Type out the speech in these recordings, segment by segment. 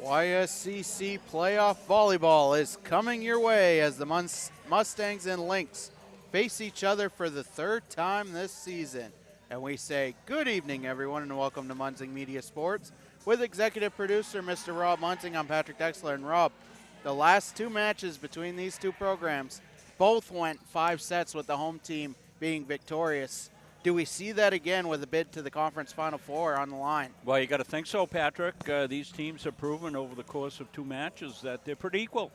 YSCC Playoff Volleyball is coming your way as the Mustangs and Lynx face each other for the third time this season. And we say good evening, everyone, and welcome to Munzing Media Sports. With executive producer Mr. Rob Munzing, I'm Patrick Dexler. And Rob, the last two matches between these two programs both went 5 sets with the home team being victorious. Do we see that again with a bid to the conference Final Four on the line? Well, you got to think so, Patrick. These teams have proven over the course of 2 matches that they're pretty equal.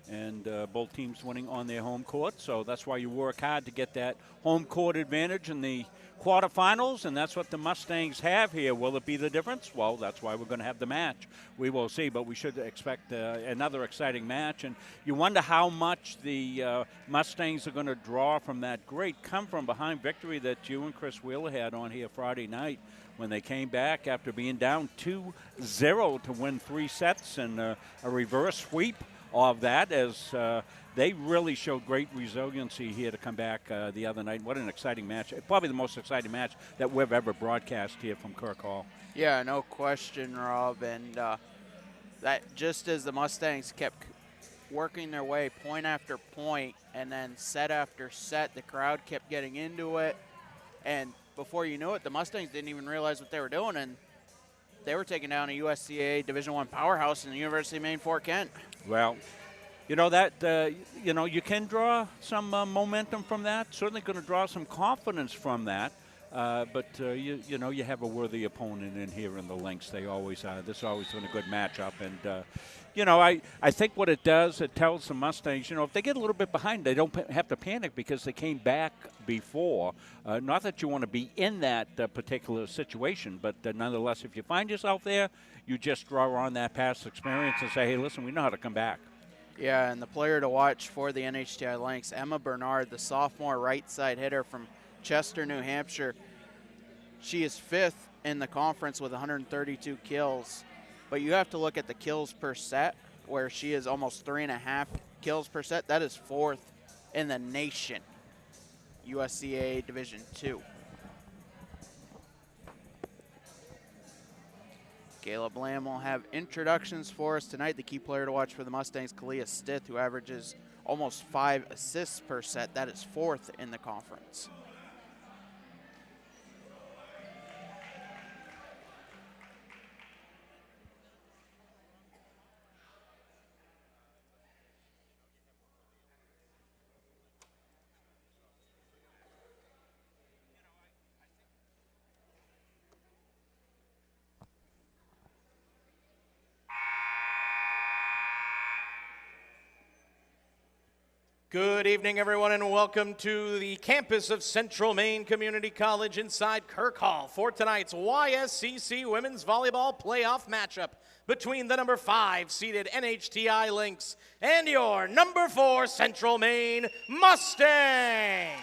And both teams winning on their home court. So that's why you work hard to get that home court advantage in the quarterfinals, and that's what the Mustangs have here. Will it be the difference? Well, that's why we're going to have the match. We will see, but we should expect another exciting match. And you wonder how much the Mustangs are going to draw from that great come-from-behind victory that you and Chris Wheeler had on here Friday night when they came back after being down 2-0 to win 3 sets and a reverse sweep of that, as they really showed great resiliency here to come back the other night. What an exciting match. Probably the most exciting match that we've ever broadcast here from Kirk Hall. Yeah, no question, Rob. And that just as the Mustangs kept working their way point after point and then set after set, the crowd kept getting into it. And before you knew it, the Mustangs didn't even realize what they were doing. And they were taking down a USCA Division I powerhouse in the University of Maine Fort Kent. Well, you know that you can draw some momentum from that. Certainly going to draw some confidence from that. But you have a worthy opponent in here in the Lynx. They always are. This has always been a good matchup. And I think what it does, it tells the Mustangs, if they get a little bit behind, they don't have to panic because they came back before. Not that you want to be in that particular situation, but nonetheless, if you find yourself there, you just draw on that past experience and say, hey, listen, we know how to come back. Yeah, and the player to watch for the NHTI Lynx, Emma Bernard, the sophomore right side hitter from Chester, New Hampshire. She is 5th in the conference with 132 kills. But you have to look at the kills per set, where she is almost 3.5 kills per set. That is 4th in the nation, USCA Division II. Caleb Lamb will have introductions for us tonight. The key player to watch for the Mustangs, Kalia Stith, who averages almost 5 assists per set. That is 4th in the conference. Good evening, everyone, and welcome to the campus of Central Maine Community College inside Kirk Hall for tonight's YSCC Women's Volleyball Playoff matchup between the number 5 seeded NHTI Lynx and your number 4 Central Maine Mustangs.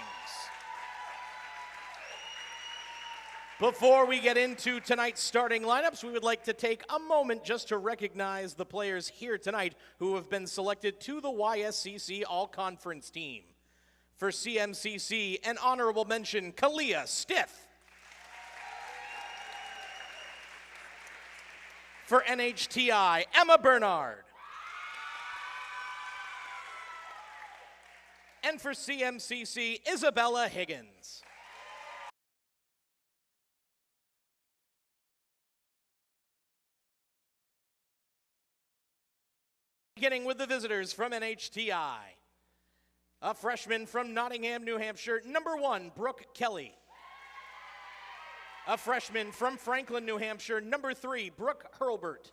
Before we get into tonight's starting lineups, we would like to take a moment just to recognize the players here tonight who have been selected to the YSCC All-Conference team. For CMCC, an honorable mention, Kalia Stith. For NHTI, Emma Bernard. And for CMCC, Isabella Higgins. Beginning with the visitors from NHTI. A freshman from Nottingham, New Hampshire, number 1, Brooke Kelly. A freshman from Franklin, New Hampshire, number 3, Brooke Hurlbert.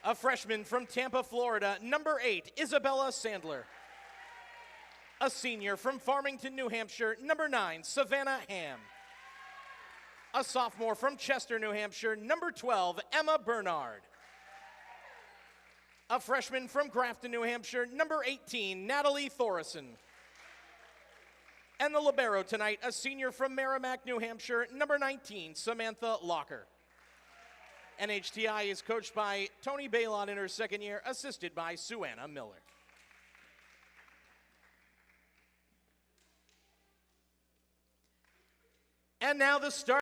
A freshman from Tampa, Florida, number 8, Isabella Sandler. A senior from Farmington, New Hampshire, number 9, Savannah Ham. A sophomore from Chester, New Hampshire, number 12, Emma Bernard. A freshman from Grafton, New Hampshire, number 18, Natalie Thorison. And the libero tonight, a senior from Merrimack, New Hampshire, number 19, Samantha Locker. NHTI is coached by Tony Bailon in her 2nd year, assisted by Suanna Miller. And now the start.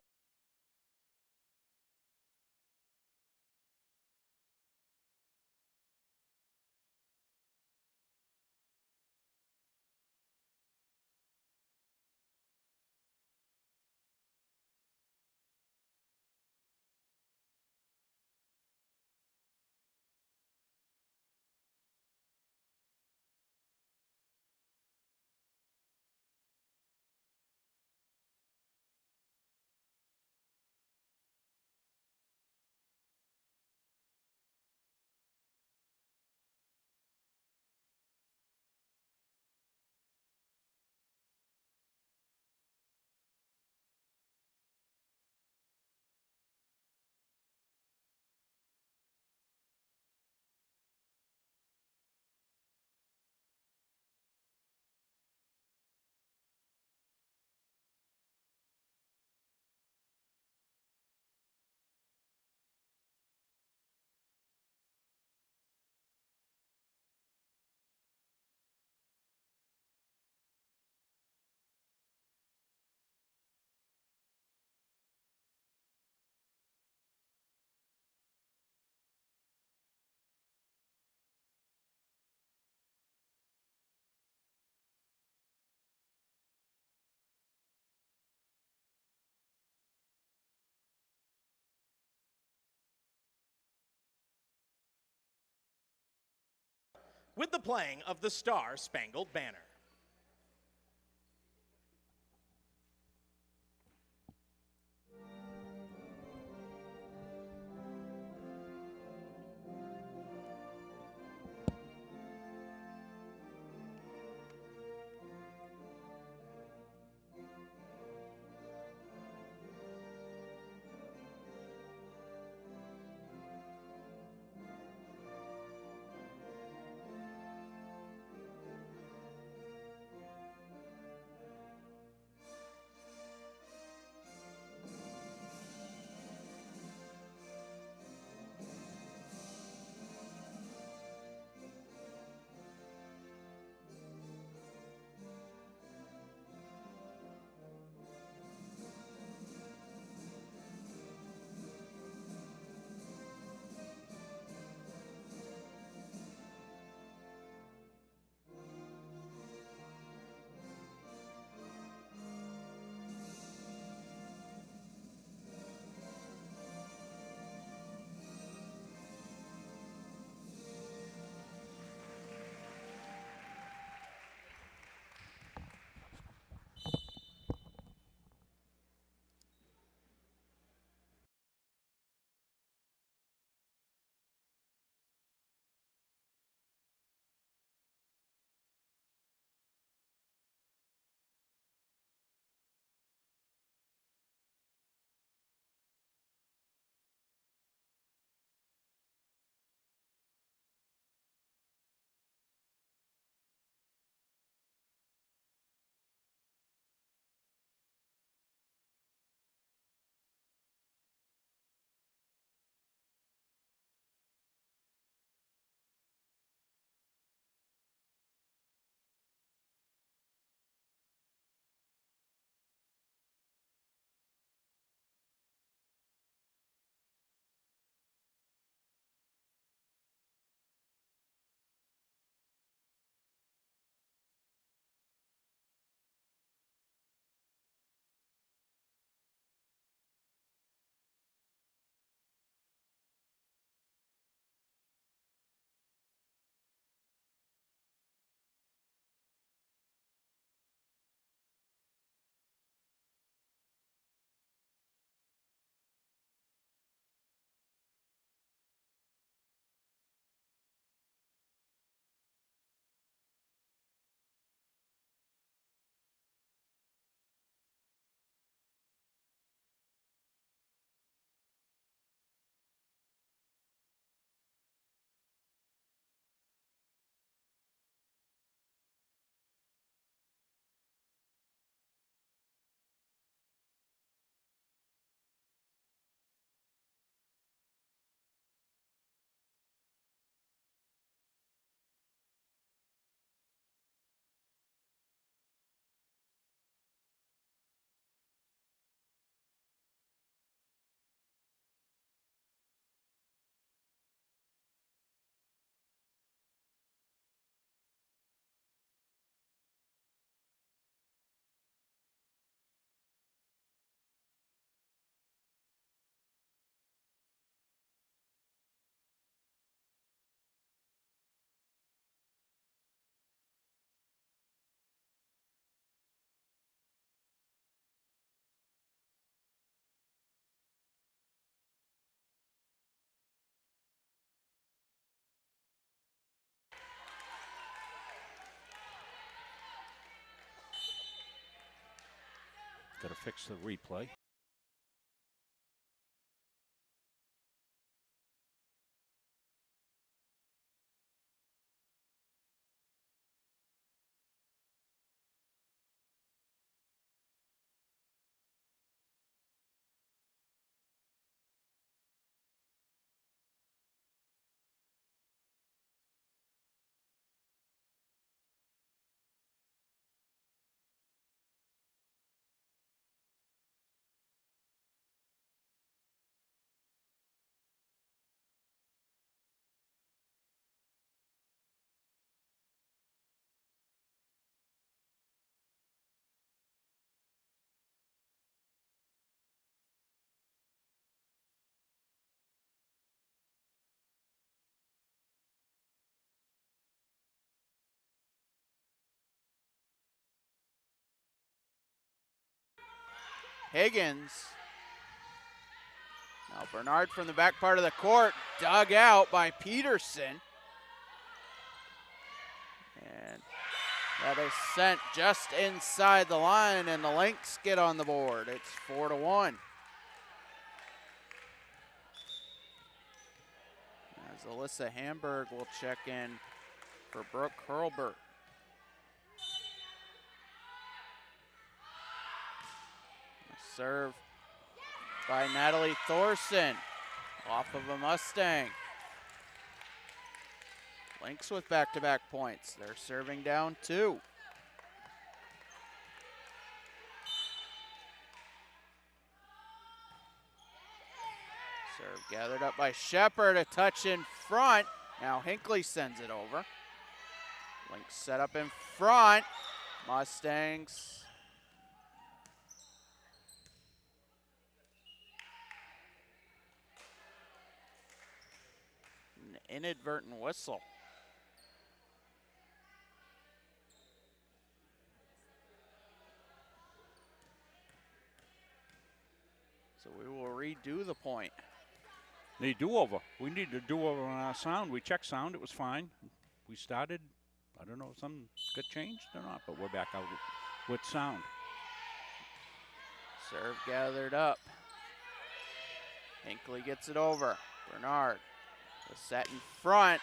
with the playing of the Star Spangled Banner. Got to fix the replay. Higgins. Now Bernard from the back part of the court, dug out by Peterson. And that is sent just inside the line, and the Lynx get on the board. It's 4-1. As Alyssa Hamburg will check in for Brooke Hurlbert. Serve by Natalie Thorson off of a Mustang. Lynx with back-to-back points. They're serving down 2. Serve gathered up by Shepard, a touch in front. Now Hinckley sends it over. Lynx set up in front. Mustangs. An inadvertent whistle. So we will redo the point. The do-over. We need to do-over on our sound. We checked sound. It was fine. We started. I don't know if something got changed or not, but we're back out with sound. Serve gathered up. Hinckley gets it over. Bernard. The set in front.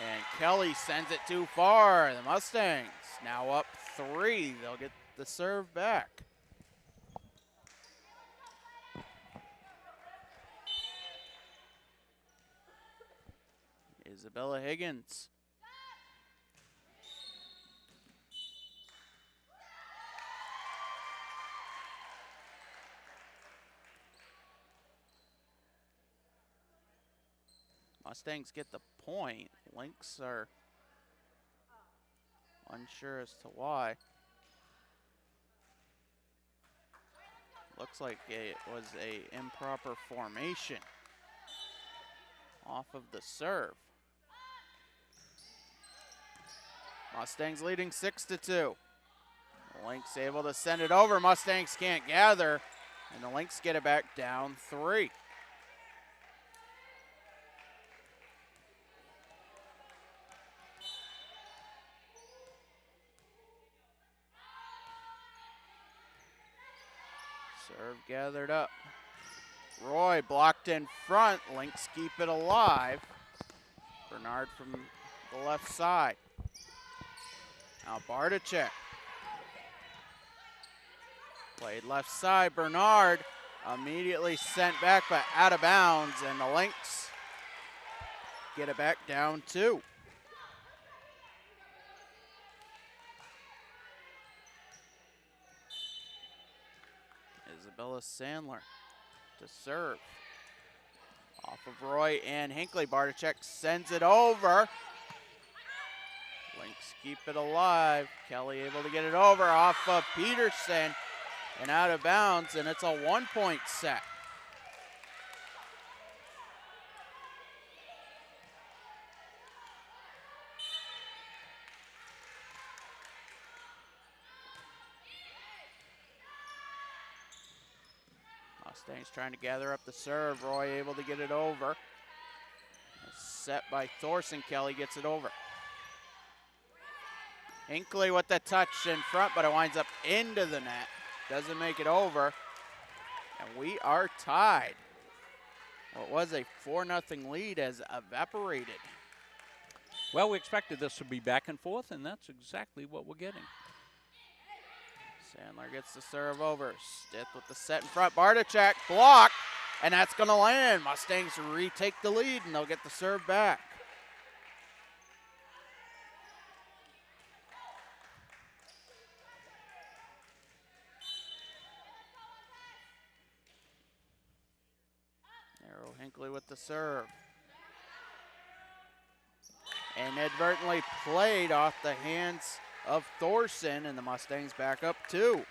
And Kelly sends it too far. The Mustangs now up 3. They'll get the serve back. Isabella Higgins. Mustangs get the point. Lynx are unsure as to why. Looks like it was a improper formation off of the serve. Mustangs leading 6-2. Lynx able to send it over. Mustangs can't gather, and the Lynx get it back down 3. Serve gathered up. Roy blocked in front. Lynx keep it alive. Bernard from the left side. Now Barticek. Played left side. Bernard immediately sent back, but out of bounds, and the Lynx get it back down 2. Isabella Sandler to serve. Off of Roy and Hinckley. Barticek sends it over. Lynx keep it alive. Kelly able to get it over off of Peterson and out of bounds, and it's a 1-point set. Mustangs trying to gather up the serve. Roy able to get it over. Set by Thorson. Kelly gets it over. Hinckley with the touch in front, but it winds up into the net. Doesn't make it over. And we are tied. What was a 4-0 lead has evaporated. Well, we expected this to be back and forth, and that's exactly what we're getting. Sandler gets the serve over. Stith with the set in front. Barticek blocked, and that's going to land. Mustangs retake the lead, and they'll get the serve back. Arrow Hinckley with the serve. Inadvertently played off the hands of Thorson, and the Mustangs back up 2.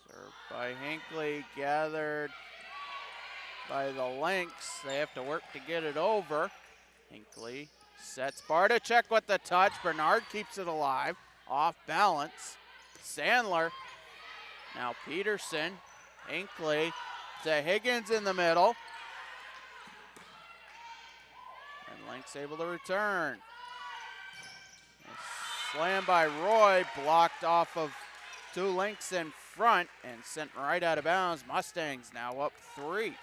Served by Hinckley, gathered by the Lynx. They have to work to get it over. Hinckley sets Barticek with the touch. Bernard keeps it alive. Off balance. Sandler. Now Peterson. Hinckley to Higgins in the middle. And Lynx able to return. A slam by Roy, blocked off of two Lynx in front and sent right out of bounds. Mustangs now up 3.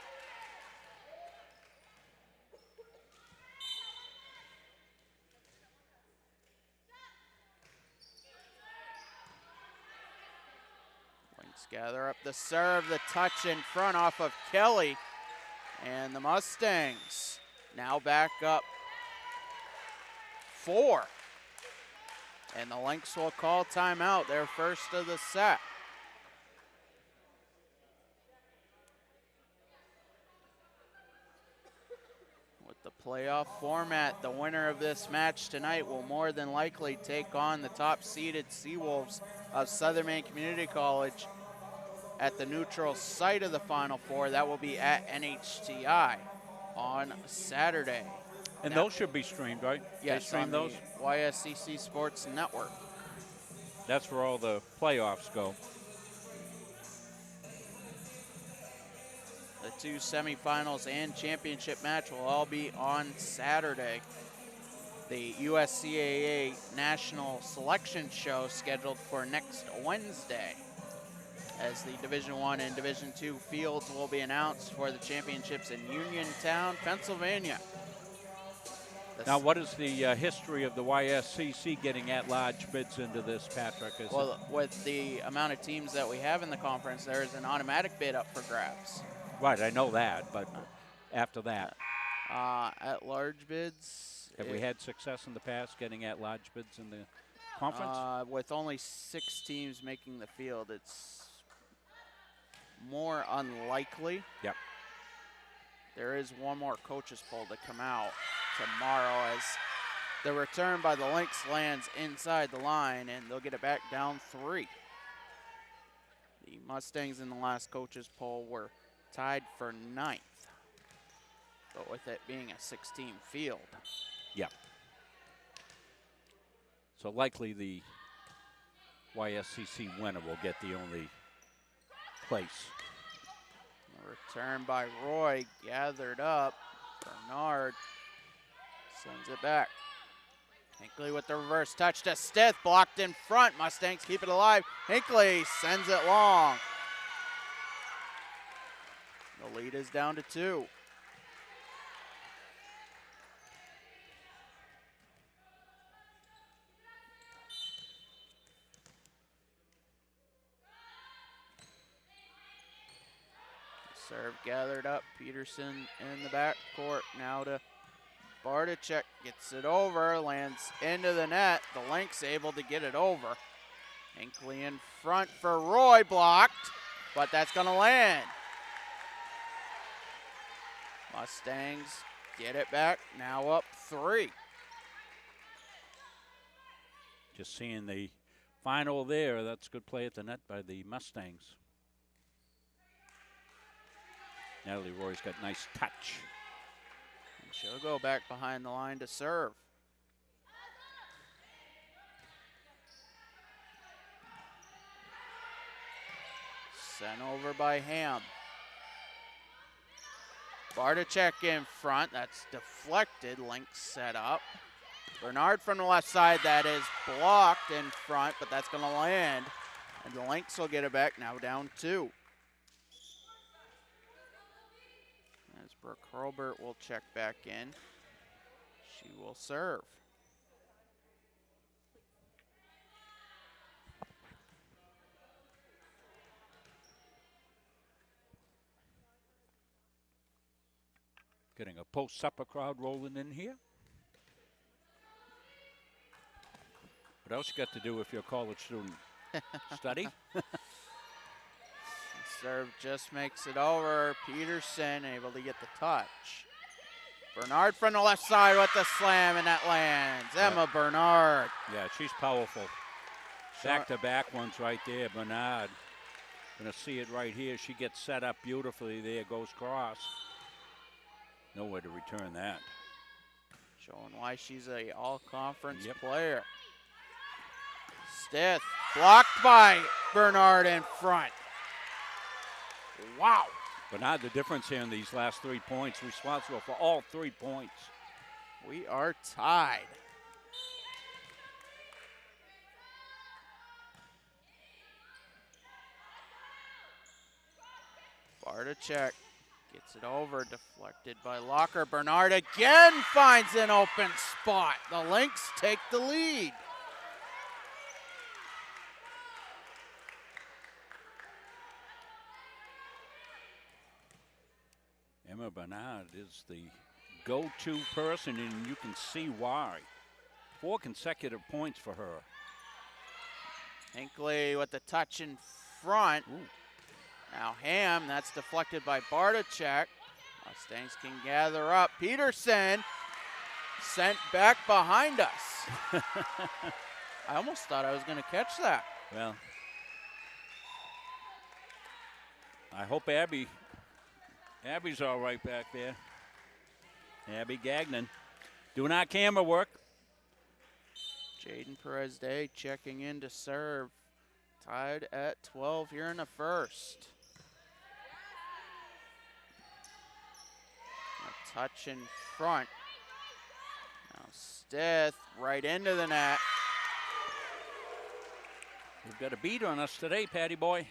Gather up the serve, the touch in front off of Kelly. And the Mustangs now back up 4. And the Lynx will call timeout, their first of the set. With the playoff format, the winner of this match tonight will more than likely take on the top-seeded Seawolves of Southern Maine Community College at the neutral site of the Final Four. That will be at NHTI on Saturday. And those should be streamed, right? Yes, they stream on those? the YSCC Sports Network. That's where all the playoffs go. The 2 semifinals and championship match will all be on Saturday. The USCAA National Selection Show scheduled for next Wednesday, as the Division I and Division II fields will be announced for the championships in Uniontown, Pennsylvania. Now, what is the history of the YSCC getting at-large bids into this, Patrick? Well, with the amount of teams that we have in the conference, there is an automatic bid up for grabs. Right, I know that, but after that? At-large bids. Have we had success in the past getting at-large bids in the conference? With only 6 teams making the field, it's more unlikely. Yep. There is one more coaches poll to come out tomorrow, as the return by the Lynx lands inside the line, and they'll get it back down 3. The Mustangs in the last coaches poll were tied for 9th, but with it being a 6-team field. Yep. So likely the YSCC winner will get the only place. A return by Roy, gathered up. Bernard sends it back. Hinckley with the reverse touch to Stith, blocked in front. Mustangs keep it alive. Hinckley sends it long. The lead is down to 2. Serve gathered up. Peterson in the back court. Now to Barticek. Gets it over. Lands into the net. The Lynx able to get it over. Hinckley in front for Roy. Blocked. But that's going to land. Mustangs get it back. Now up 3. Just seeing the final there. That's good play at the net by the Mustangs. Natalie Roy's got nice touch. And she'll go back behind the line to serve. Sent over by Ham. Barticek in front. That's deflected. Lynx set up. Bernard from the left side. That is blocked in front, but that's going to land. And the Lynx will get it back, now down 2. As Brooke Hurlbert will check back in. She will serve. Getting a post-supper crowd rolling in here. What else you got to do if you're a college student? Study? Serve just makes it over. Peterson able to get the touch. Bernard from the left side with the slam, and that lands. Emma Bernard. Yeah, she's powerful. Back-to-back ones right there, Bernard. Gonna see it right here. She gets set up beautifully there, goes cross. Nowhere to return that. Showing why she's a all-conference player. Stith blocked by Bernard in front. Wow. Bernard, the difference here in these last 3 points, responsible for all 3 points. We are tied. Bartachek gets it over, deflected by Locker. Bernard again finds an open spot. The Lynx take the lead. Emma Bernard is the go-to person, and you can see why. 4 consecutive points for her. Hinckley with the touch in front. Ooh. Now Ham, that's deflected by Bartachek. Mustangs can gather up. Peterson sent back behind us. I almost thought I was going to catch that. Well, I hope Abby's all right back there. Abby Gagnon doing our camera work. Jaden Perez Day checking in to serve. Tied at 12 here in the first. A touch in front. Now Stith right into the net. We've got a beat on us today, Patty boy.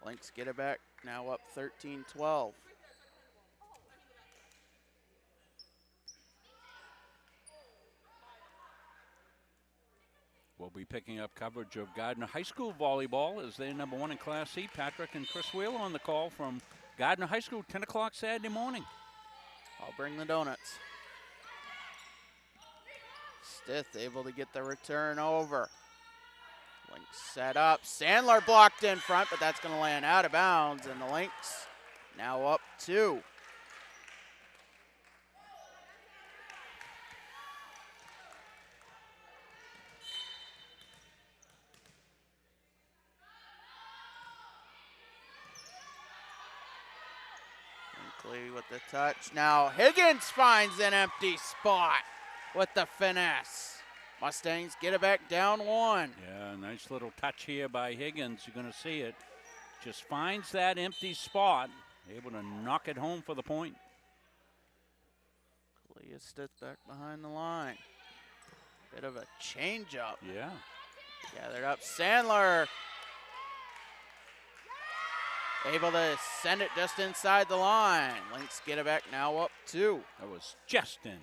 Lynx get it back, now up 13-12. We'll be picking up coverage of Gardner High School volleyball as they're number 1 in Class C. Patrick and Chris Wheeler on the call from Gardner High School, 10 o'clock Saturday morning. I'll bring the donuts. Stith able to get the return over. Lynx set up. Sandler blocked in front, but that's going to land out of bounds, and the Lynx now up 2. Hinckley with the touch. Now Higgins finds an empty spot with the finesse. Mustangs get it back down 1. Yeah, nice little touch here by Higgins. You're going to see it. Just finds that empty spot, able to knock it home for the point. Clea Stith back behind the line. Bit of a change-up. Yeah. Gathered up. Sandler able to send it just inside the line. Lynx get it back, now up 2. That was just in.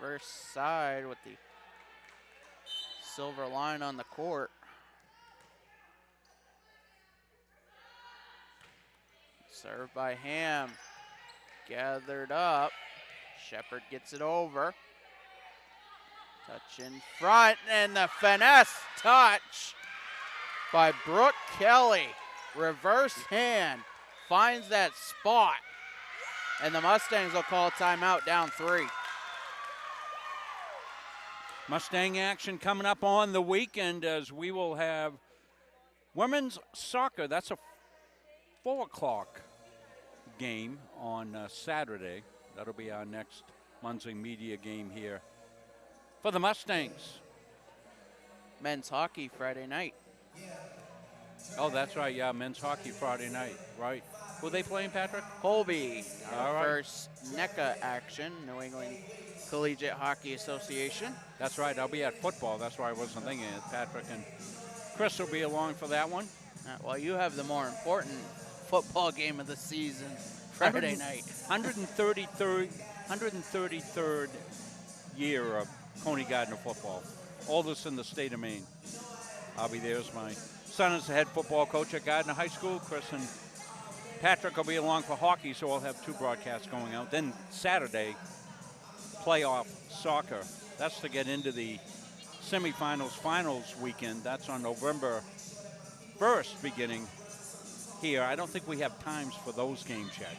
Reverse side with the silver line on the court. Served by Ham. Gathered up. Shepard gets it over. Touch in front, and the finesse touch by Brooke Kelly. Reverse hand. Finds that spot. And the Mustangs will call a timeout down 3. Mustang action coming up on the weekend as we will have women's soccer. That's a 4 o'clock game on Saturday. That'll be our next Muncie media game here for the Mustangs. Men's hockey Friday night. Oh, that's right. Yeah, men's hockey Friday night. Right. Who are they playing, Patrick? Colby, our All right. first NECA action, New England Collegiate Hockey Association. That's right. I'll be at football. That's why I wasn't thinking it. Patrick and Chris will be along for that one. Well, you have the more important football game of the season, Friday night. 133rd year of Coney Gardner football. Oldest in the state of Maine. I'll be there as my son is the head football coach at Gardner High School. Chris and Patrick will be along for hockey, so we'll have 2 broadcasts going out. Then Saturday, playoff soccer. That's to get into the semifinals, finals weekend. That's on November 1st beginning here. I don't think we have times for those games yet.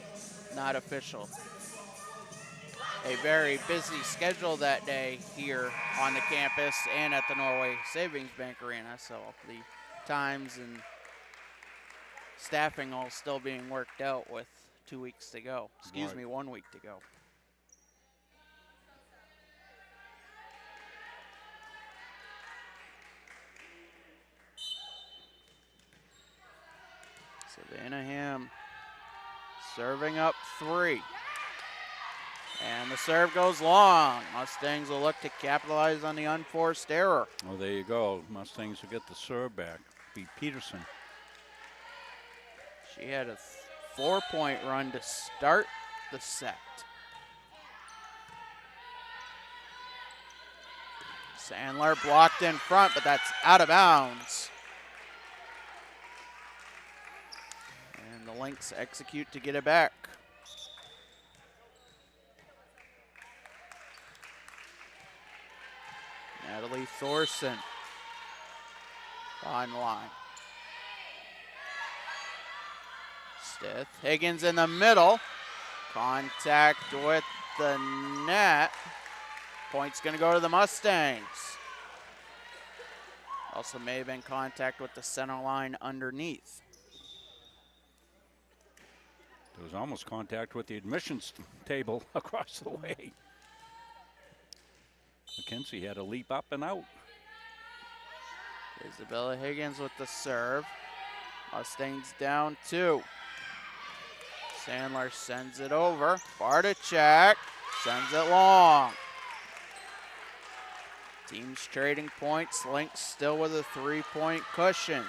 Not official. A very busy schedule that day here on the campus and at the Norway Savings Bank Arena. So the times and staffing all still being worked out with 2 weeks to go. Excuse me, 1 week to go. So Vanaham serving up 3. And the serve goes long. Mustangs will look to capitalize on the unforced error. Well, there you go. Mustangs will get the serve back. Beat Peterson. She had a 4-point run to start the set. Sandler blocked in front, but that's out of bounds. And the Lynx execute to get it back. Natalie Thorson on line. Stith, Higgins in the middle. Contact with the net. Point's going to go to the Mustangs. Also may have been contact with the center line underneath. There was almost contact with the admissions table across the way. McKenzie had a leap up and out. Isabella Higgins with the serve. Mustangs down 2. Sandler sends it over. Bartachek sends it long. Teams trading points. Lynx still with a 3-point cushion.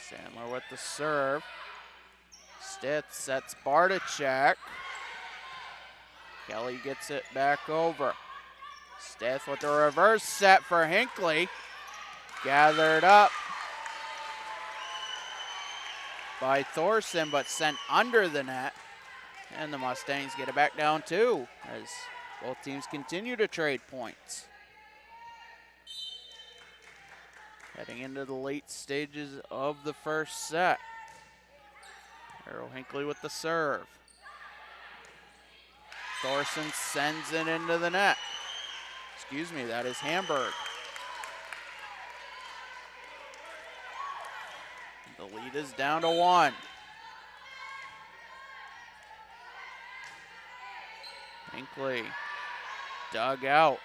Sandler with the serve. Stith sets Bartachek. Kelly gets it back over. Stith with the reverse set for Hinckley. Gathered up by Thorson, but sent under the net. And the Mustangs get it back down 2 as both teams continue to trade points. Heading into the late stages of the first set. Errol Hinckley with the serve. Thorson sends it into the net. Excuse me, that is Hamburg. The lead is down to 1. Hinckley dug out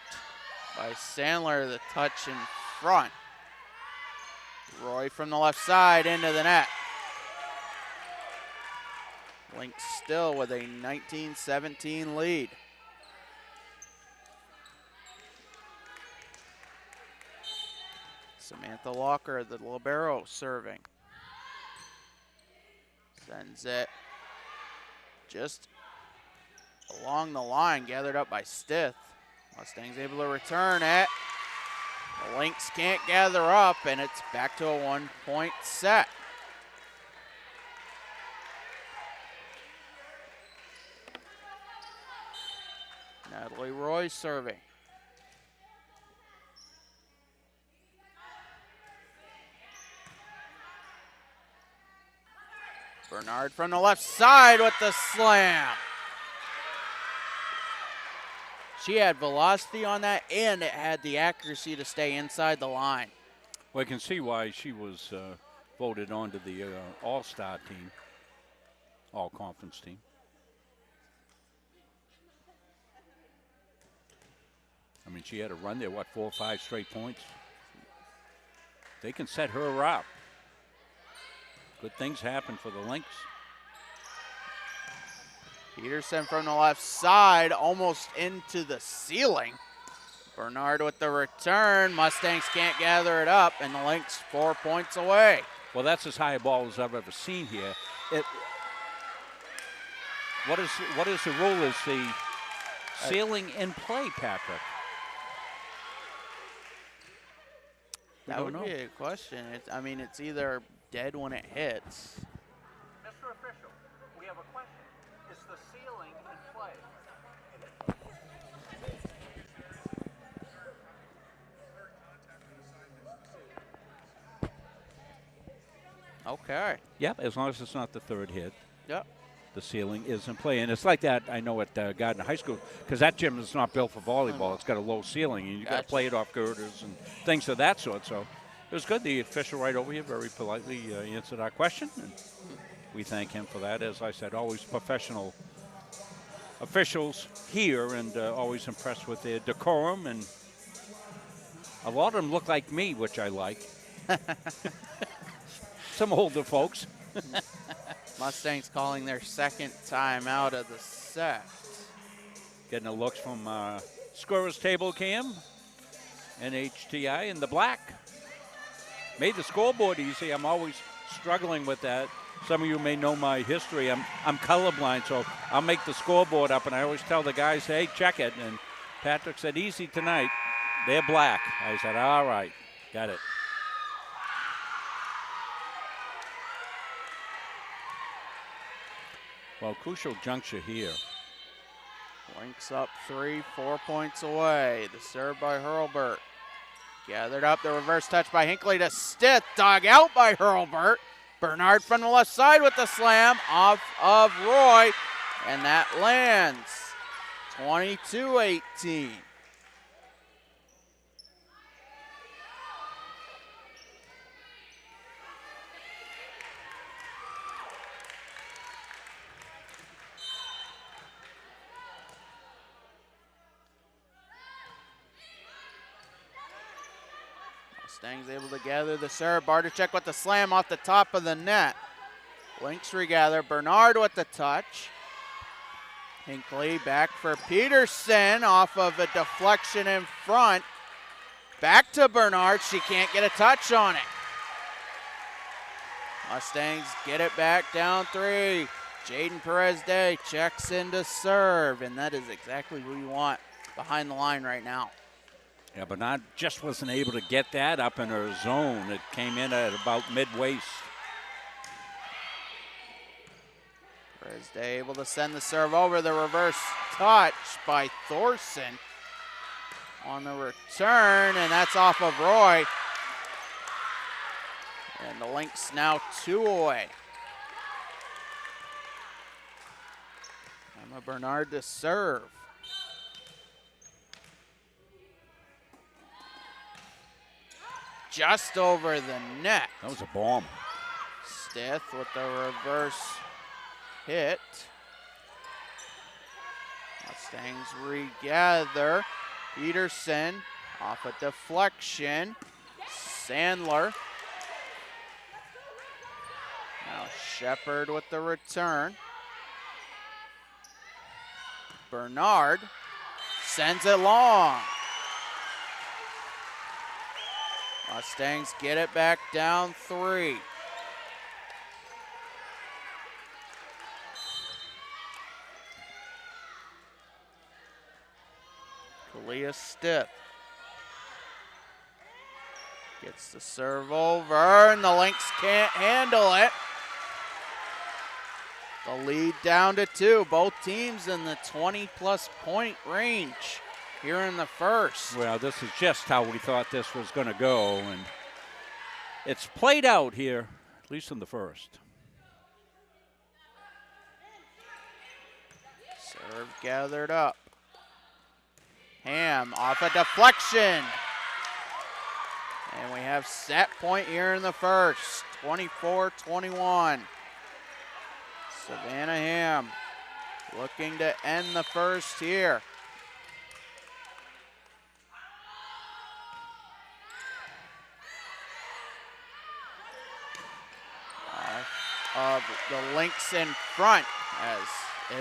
by Sandler, the touch in front. Roy from the left side into the net. Lynx still with a 19-17 lead. Samantha Walker, the libero, serving. Sends it just along the line, gathered up by Stith. Mustangs able to return it. The Lynx can't gather up, and it's back to a 1-point set. Natalie Roy serving. Bernard from the left side with the slam. She had velocity on that, and it had the accuracy to stay inside the line. Well, I can see why she was voted onto the all-star team, all-conference team. I mean, she had a run there, 4 or 5 straight points. They can set her up. Good things happen for the Lynx. Peterson from the left side, almost into the ceiling. Bernard with the return. Mustangs can't gather it up, and the Lynx 4 points away. Well, that's as high a ball as I've ever seen here. What is the rule? Is the ceiling in play, Patrick? That would be a question. I mean, it's either dead when it hits. Mr. Official, we have a question. Is the ceiling in play? Okay. Yep, as long as it's not the third hit. Yep. The ceiling is in play. And it's like that, I know, at Gardner High School, because that gym is not built for volleyball. It's got a low ceiling, and you've got to play it off girders and things of that sort. So It was good. The official right over here very politely answered our question, and we thank him for that. As I said, always professional officials here, and always impressed with their decorum, and a lot of them look like me, which I like. Some older folks. Mustangs calling their second time out of the set. Getting the looks from scorer's table cam, NHTI in the black. Made the scoreboard easy. I'm always struggling with that. Some of you may know my history. I'm colorblind, so I'll make the scoreboard up, and I always tell the guys, hey, check it. And Patrick said, easy tonight. They're black. I said, all right, got it. Well, crucial juncture here. Lynx up 3, 4 points away. The serve by Hurlburt. Gathered up, the reverse touch by Hinckley to Stith. Dug out by Hurlburt. Bernard from the left side with the slam off of Roy. And that lands 22-18. Mustangs able to gather the serve. Bartychek with the slam off the top of the net. Lynx regather. Bernard with the touch. Hinckley back for Peterson off of a deflection in front. Back to Bernard. She can't get a touch on it. Mustangs get it back down 3. Jaden Perez-Day checks in to serve, and that is exactly who you want behind the line right now. Yeah, Bernard just wasn't able to get that up in her zone. It came in at about mid-waist. Perez-Day able to send the serve over. The reverse touch by Thorson on the return, and that's off of Roy. And the Lynx now 2 away. Emma Bernard to serve. Just over the net. That was a bomb. Stith with the reverse hit. Mustangs regather. Peterson off a deflection. Sandler. Now Shepard with the return. Bernard sends it long. Mustangs get it back down 3. Kalia Stith gets the serve over, and the Lynx can't handle it. The lead down to 2. Both teams in the 20-plus point range here in the first. Well, this is just how we thought this was going to go, and it's played out here, at least in the first. Serve gathered up. Ham off a deflection. And we have set point here in the first, 24-21. Savannah Ham looking to end the first here. Of the Lynx in front as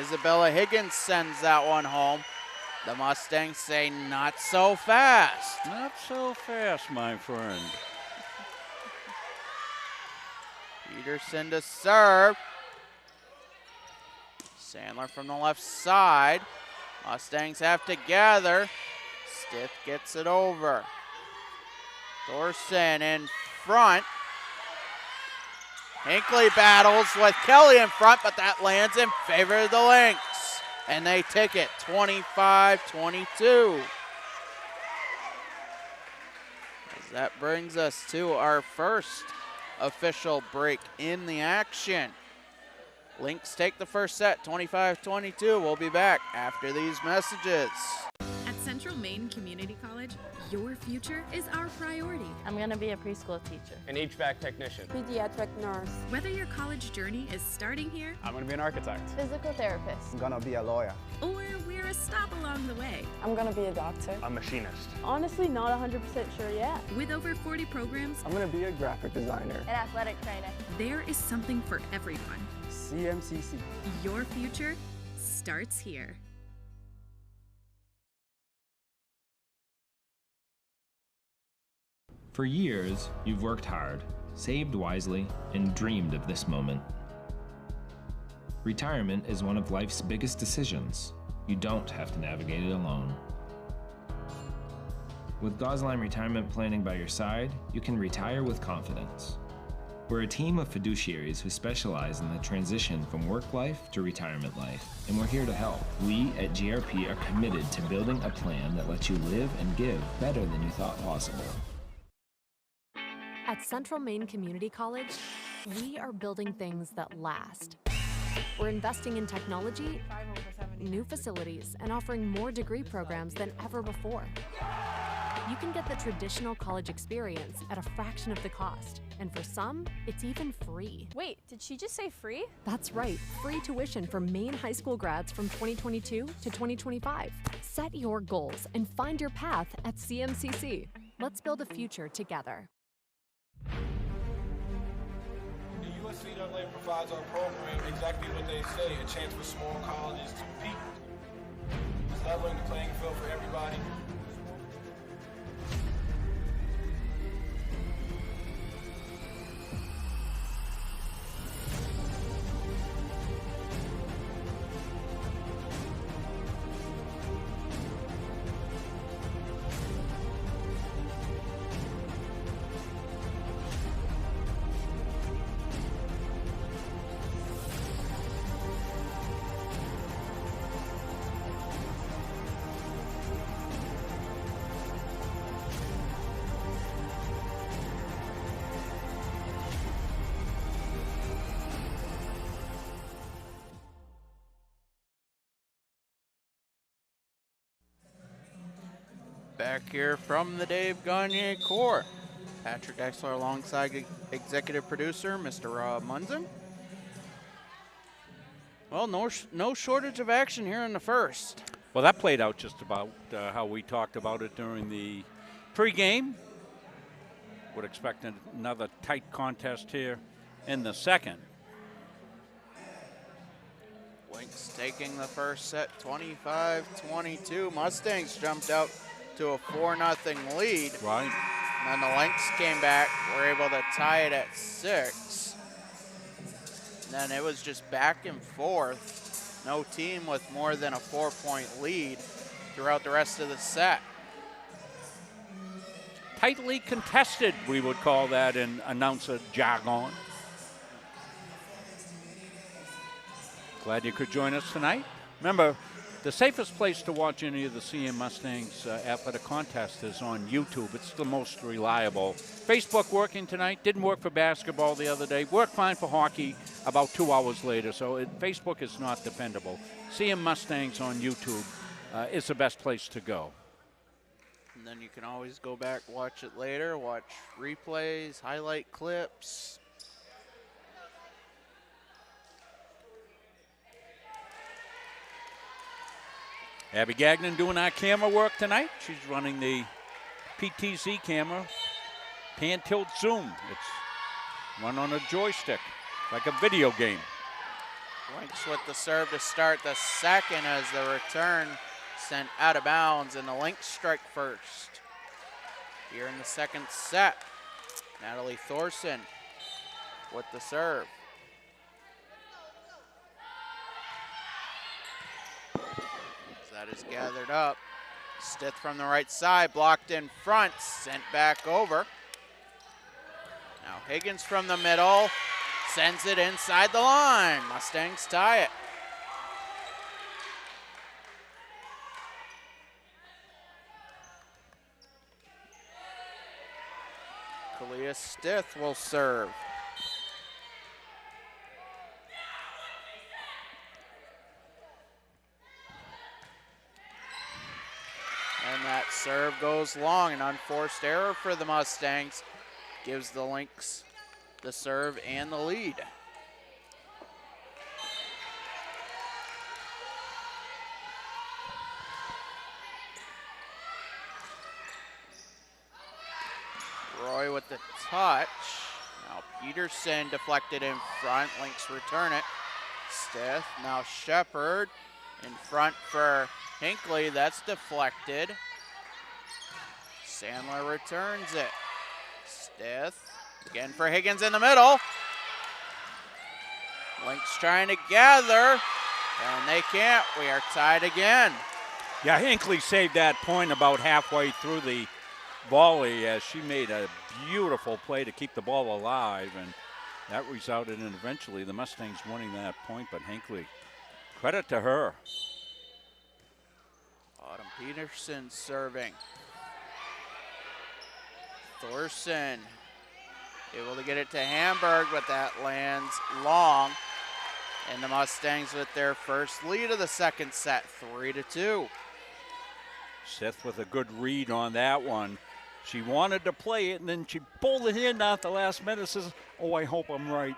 Isabella Higgins sends that one home. The Mustangs say not so fast. Not so fast, my friend. Peterson to serve. Sandler from the left side. Mustangs have to gather. Stith gets it over. Thorson in front. Hinckley battles with Kelly in front, but that lands in favor of the Lynx. And they take it 25-22. As that brings us to our first official break in the action. Lynx take the first set, 25-22. We'll be back after these messages. At Central Maine Community College, your future future is our priority. I'm going to be a preschool teacher. An HVAC technician. Pediatric nurse. Whether your college journey is starting here, I'm going to be an architect. Physical therapist. I'm gonna be a lawyer. or we're a stop along the way. I'm gonna be a doctor. A machinist. Honestly, not 100% sure yet. With over 40 programs, I'm gonna be a graphic designer. An athletic trainer. there is something for everyone. CMCC. Your future starts here. For years, you've worked hard, saved wisely, and dreamed of this moment. Retirement is one of life's biggest decisions. You don't have to navigate it alone. With Gosline Retirement Planning by your side, you can retire with confidence. We're a team of fiduciaries who specialize in the transition from work life to retirement life, and we're here to help. We at GRP are committed to building a plan that lets you live and give better than you thought possible. At Central Maine Community College, we are building things that last. We're investing in technology, new facilities, and offering more degree programs than ever before. You can get the traditional college experience at a fraction of the cost, and for some, it's even free. Wait, did she just say free? That's right, free tuition for Maine high school grads from 2022 to 2025. Set your goals and find your path at CMCC. Let's build a future together. The USCAA provides our program exactly what they say, a chance for small colleges to compete. It's leveling the playing field for everybody. Back here from the Dave Gagne Corps. Patrick Exler alongside executive producer, Mr. Rob Munson. Well, no shortage of action here in the first. Well, that played out just about how we talked about it during the pregame. Would expect another tight contest here in the second. Lynx taking the first set, 25-22. Mustangs jumped out to a 4-0 lead. Right. And then the Lynx came back, were able to tie it at 6. And then it was just back and forth. No team with more than a 4-point lead throughout the rest of the set. Tightly contested, we would call that in announcer jargon. Glad you could join us tonight. Remember, the safest place to watch any of the CM Mustangs athletic contests is on YouTube. It's the most reliable. Facebook working tonight. Didn't work for basketball the other day. Worked fine for hockey about 2 hours later. So Facebook is not dependable. CM Mustangs on YouTube is the best place to go. And then you can always go back, watch it later, watch replays, highlight clips. Abby Gagnon doing our camera work tonight. She's running the PTZ camera, pan tilt zoom. It's run on a joystick, like a video game. Lynx with the serve to start the second as the return sent out of bounds, and the Lynx strike first. Here in the second set, Natalie Thorson with the serve. That is gathered up. Stith from the right side, blocked in front, sent back over. Now Higgins from the middle, sends it inside the line. Mustangs tie it. Kalia Stith will serve. serve goes long, an unforced error for the Mustangs. Gives the Lynx the serve and the lead. Roy with the touch. Now Peterson deflected in front. Lynx return it. Stith, now Shepard in front for Hinckley. That's deflected. Sandler returns it. Stith again for Higgins in the middle. Lynx trying to gather, and they can't. We are tied again. Yeah, Hinckley saved that point about halfway through the volley as she made a beautiful play to keep the ball alive, and that resulted in eventually the Mustangs winning that point, but Hinckley, credit to her. Autumn Peterson serving. Thorson able to get it to Hamburg, but that lands long. And the Mustangs with their first lead of the second set, 3-2. Seth with a good read on that one. She wanted to play it, and then she pulled it in at the last minute. Says, oh, I hope I'm right.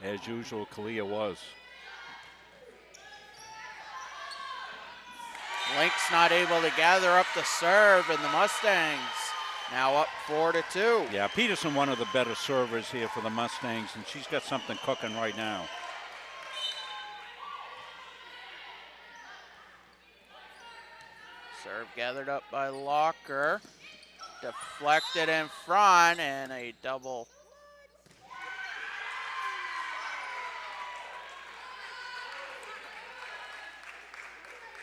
As usual, Kalia was. Lynx not able to gather up the serve, and the Mustangs now up 4-2. Yeah, Peterson, one of the better servers here for the Mustangs, and she's got something cooking right now. Serve gathered up by Locker. Deflected in front, and a double.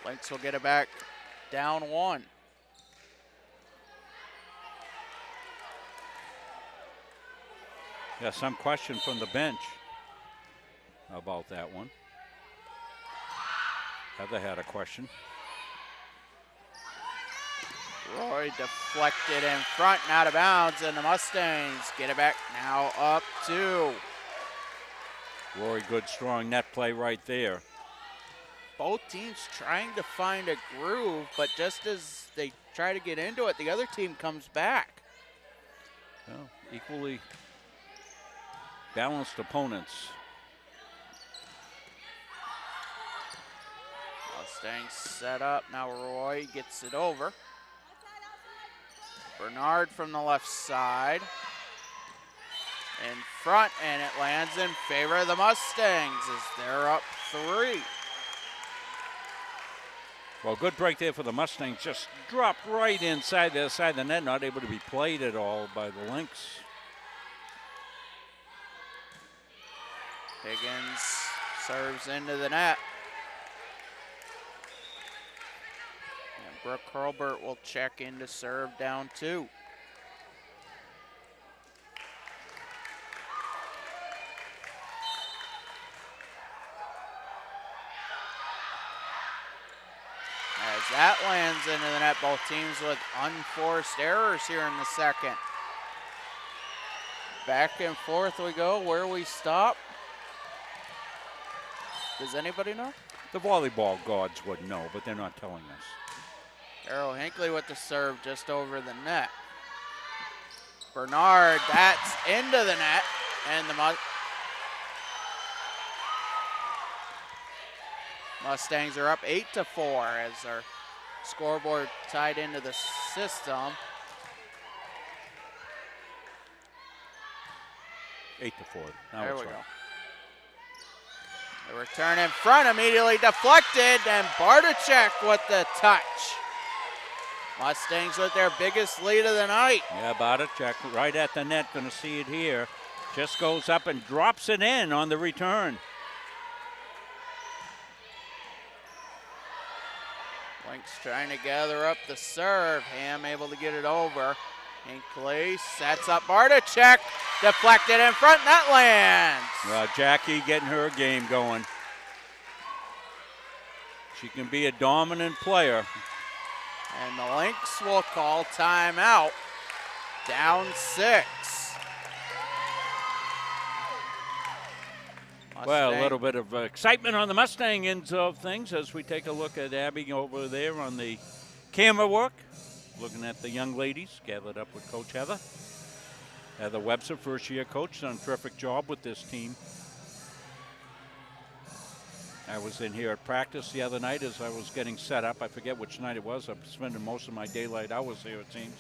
Lynx will get it back down 1. Yeah, some question from the bench about that one. Heather had a question. Roy deflected in front and out of bounds, and the Mustangs get it back now up 2. Rory, good, strong net play right there. Both teams trying to find a groove, but just as they try to get into it, the other team comes back. Well, equally balanced opponents. Mustangs set up, now Roy gets it over. Bernard from the left side. In front, and it lands in favor of the Mustangs as they're up 3. Well, good break there for the Mustangs. Just dropped right inside the side of the net, not able to be played at all by the Lynx. Higgins serves into the net. And Brooke Hurlbert will check in to serve down 2. As that lands into the net, both teams with unforced errors here in the second. Back and forth we go. Where we stop? Does anybody know? The volleyball gods would know, but they're not telling us. Errol Hinckley with the serve just over the net. Bernard, that's into the net, and the Mustangs are up 8-4 as our scoreboard tied into the system. 8-4. Now There it's we right. go. The return in front, immediately deflected, and Bartachek with the touch. Mustangs with their biggest lead of the night. Yeah, Bartachek right at the net, gonna see it here. Just goes up and drops it in on the return. Lynx trying to gather up the serve. Ham able to get it over. Hinckley sets up Bartachek. Deflected in front, that lands. Well, Jackie getting her game going. She can be a dominant player. And the Lynx will call timeout. Down 6. Well, a little bit of excitement on the Mustang ends of things as we take a look at Abby over there on the camera work. looking at the young ladies gathered up with Coach Heather. Heather Webster, first-year coach, done a terrific job with this team. I was in here at practice the other night as I was getting set up. I forget which night it was. I'm spending most of my daylight hours here, it seems.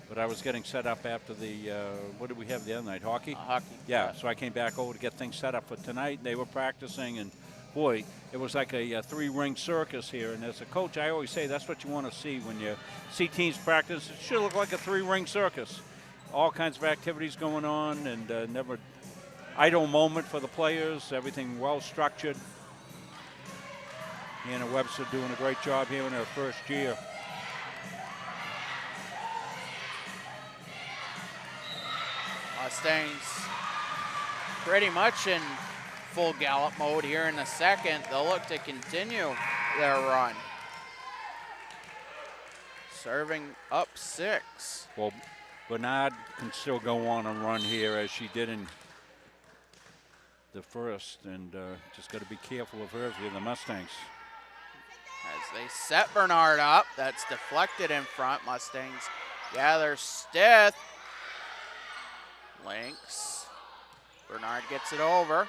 But I was getting set up after the, what did we have the other night, hockey? Hockey. Yeah, so I came back over to get things set up for tonight. They were practicing, and boy, it was like a three-ring circus here. And as a coach, I always say that's what you want to see when you see teams practice. It should look like a three-ring circus. All kinds of activities going on, and never idle moment for the players. Everything well-structured. Hannah Webster doing a great job here in her first year. Mustangs pretty much in full gallop mode here in the second. They'll look to continue their run. Serving up 6. Well, Bernard can still go on and run here as she did in the first, and just got to be careful of her if you're the Mustangs. As they set Bernard up, that's deflected in front. Mustangs gather stiff. Lynx. Bernard gets it over.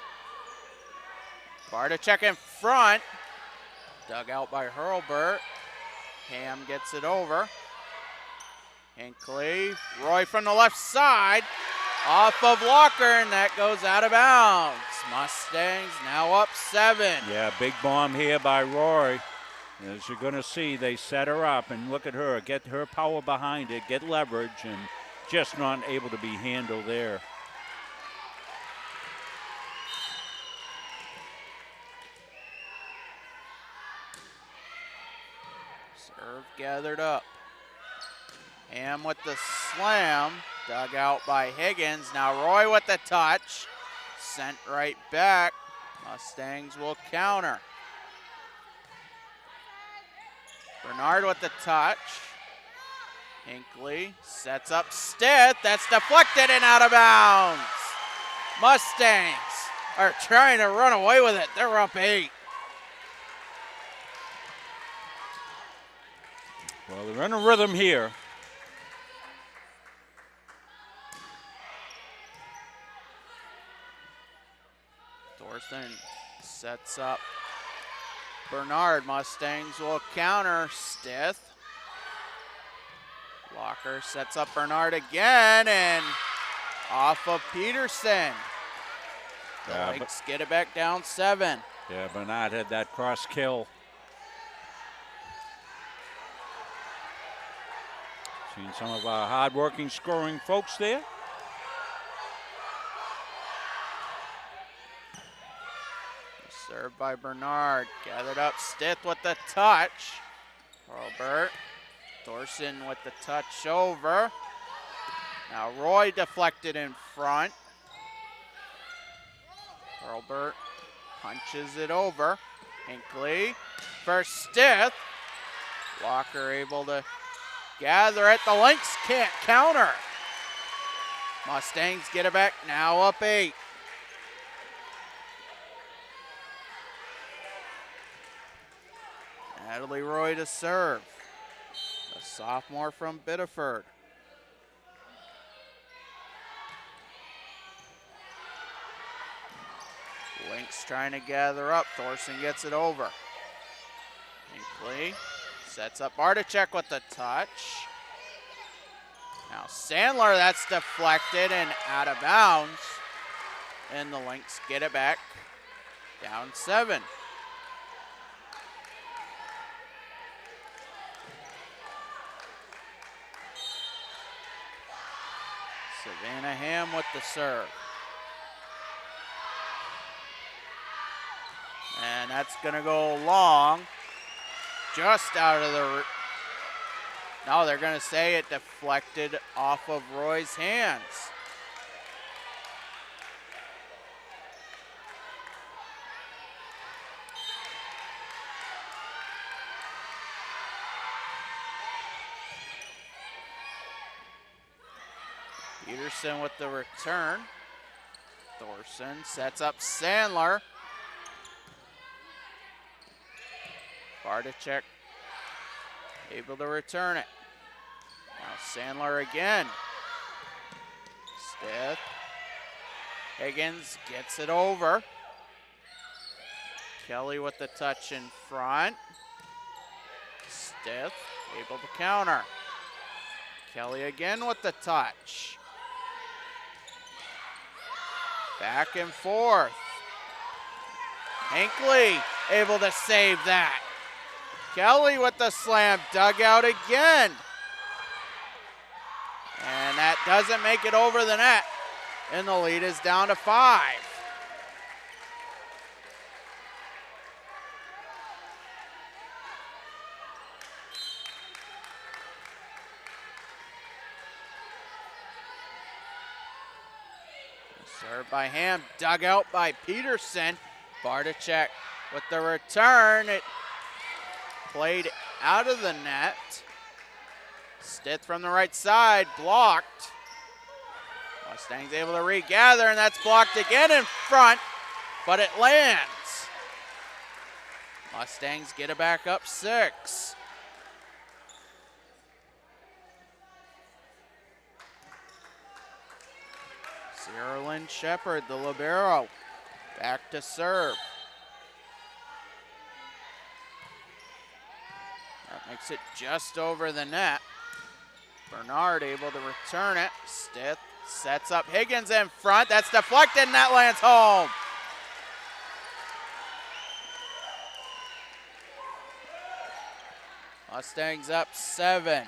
Barticek in front. Dug out by Hurlbert. Ham gets it over. Hinckley. Roy from the left side. Off of Walker, and that goes out of bounds. Mustangs now up 7. Yeah, big bomb here by Roy. As you're going to see, they set her up, and look at her. Get her power behind it, get leverage, and just not able to be handled there. Serve gathered up. Ham with the slam. Dug out by Higgins. Now Roy with the touch. Sent right back. Mustangs will counter. Bernard with the touch. Hinckley sets up Stith. That's deflected and out of bounds. Mustangs are trying to run away with it. They're up 8. Well, they're in a rhythm here. Thorson sets up Bernard. Mustangs will counter Stith. Walker sets up Bernard again, and off of Peterson. The Lynx get it back down 7. Yeah, Bernard had that cross kill. Seeing some of our hard-working scoring folks there. Served by Bernard. Gathered up Stith with the touch. Robert. Thorson with the touch over. Now Roy deflected in front. Hurlbert punches it over. Hinckley for Stith. Walker able to gather it. The Lynx can't counter. Mustangs get it back, now up 8. Natalie Roy to serve. The sophomore from Biddeford. Lynx trying to gather up. Thorson gets it over. Hinckley sets up Barticek with the touch. Now Sandler, that's deflected and out of bounds. And the Lynx get it back, down 7. Savannah Ham with the serve. And that's going to go long. Just out of the... No, they're going to say it deflected off of Roy's hands. Peterson with the return. Thorson sets up Sandler. Barticek able to return it. Sandler again. Stith. Higgins gets it over. Kelly with the touch in front. Stith able to counter. Kelly again with the touch. Back and forth. Hinckley able to save that. Kelly with the slam, dug out again. And that doesn't make it over the net. And the lead is down to 5. Served by Ham, dug out by Peterson. Barticek with the return. It played out of the net. Stith from the right side, blocked. Mustangs able to regather, and that's blocked again in front, but it lands. Mustangs get it back up 6. Sierra Lynn Shepard, the libero, back to serve. That makes it just over the net. Bernard able to return it. Stith sets up Higgins in front. That's deflected, and that lands home. Mustangs up 7.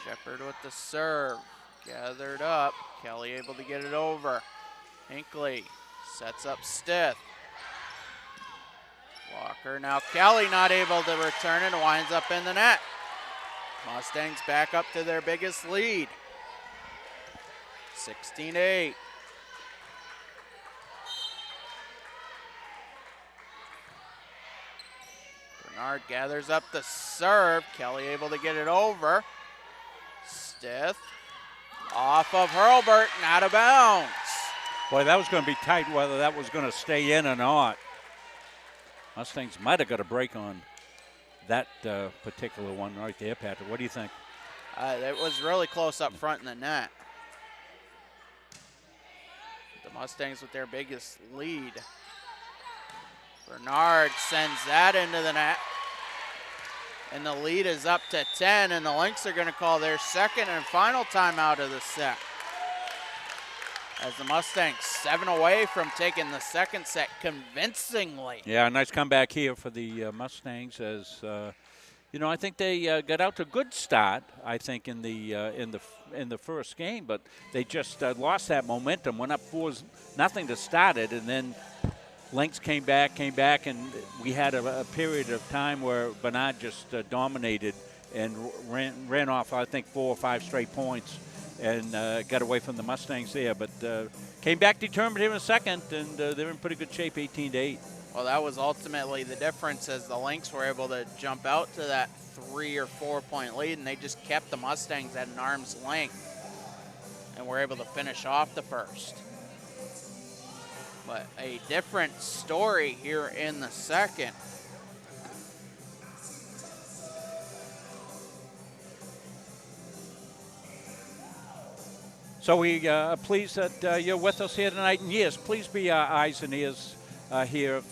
Shepard with the serve. Gathered up. Kelly able to get it over. Hinckley sets up Stith. Walker, now Kelly not able to return it, winds up in the net. Mustangs back up to their biggest lead. 16-8. Bernard gathers up the serve. Kelly able to get it over. Stith off of Hurlburt and out of bounds. Boy, that was going to be tight whether that was going to stay in or not. Mustangs might have got a break on that particular one right there, Patrick. What do you think? It was really close up front in the net. The Mustangs with their biggest lead. Bernard sends that into the net. And the lead is up to 10, and the Lynx are going to call their second and final timeout of the set. As the Mustangs 7 away from taking the second set convincingly. Yeah, nice comeback here for the Mustangs. As I think they got out to a good start. I think in the first game, but they just lost that momentum. Went up 4-0 to start it, and then Lynx came back, and we had a period of time where Bernard just dominated and ran off, I think, 4 or 5 straight points and got away from the Mustangs there. But came back determined here in a second, and they're in pretty good shape, 18-8. Well, that was ultimately the difference as the Lynx were able to jump out to that 3 or 4 point lead, and they just kept the Mustangs at an arm's length and were able to finish off the first. But a different story here in the second. So we are pleased that you're with us here tonight. And yes, please be our eyes and ears here.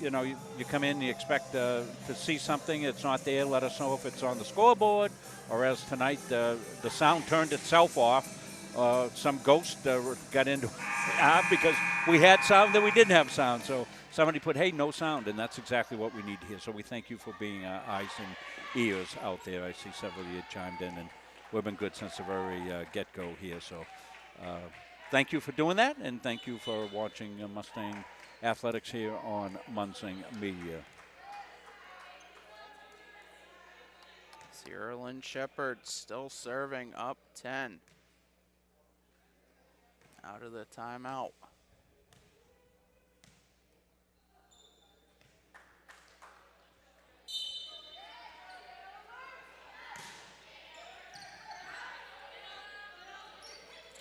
You come in, you expect to see something. It's not there. Let us know if it's on the scoreboard or as tonight the sound turned itself off. Some ghost got into it because we had sound, then we didn't have sound. So somebody put, hey, no sound, and that's exactly what we need to hear. So we thank you for being eyes and ears out there. I see several of you chimed in, and we've been good since the very get-go here. So thank you for doing that, and thank you for watching Mustang Athletics here on Munsing Media. Sierra Lynn Shepard still serving up 10. Out of the timeout.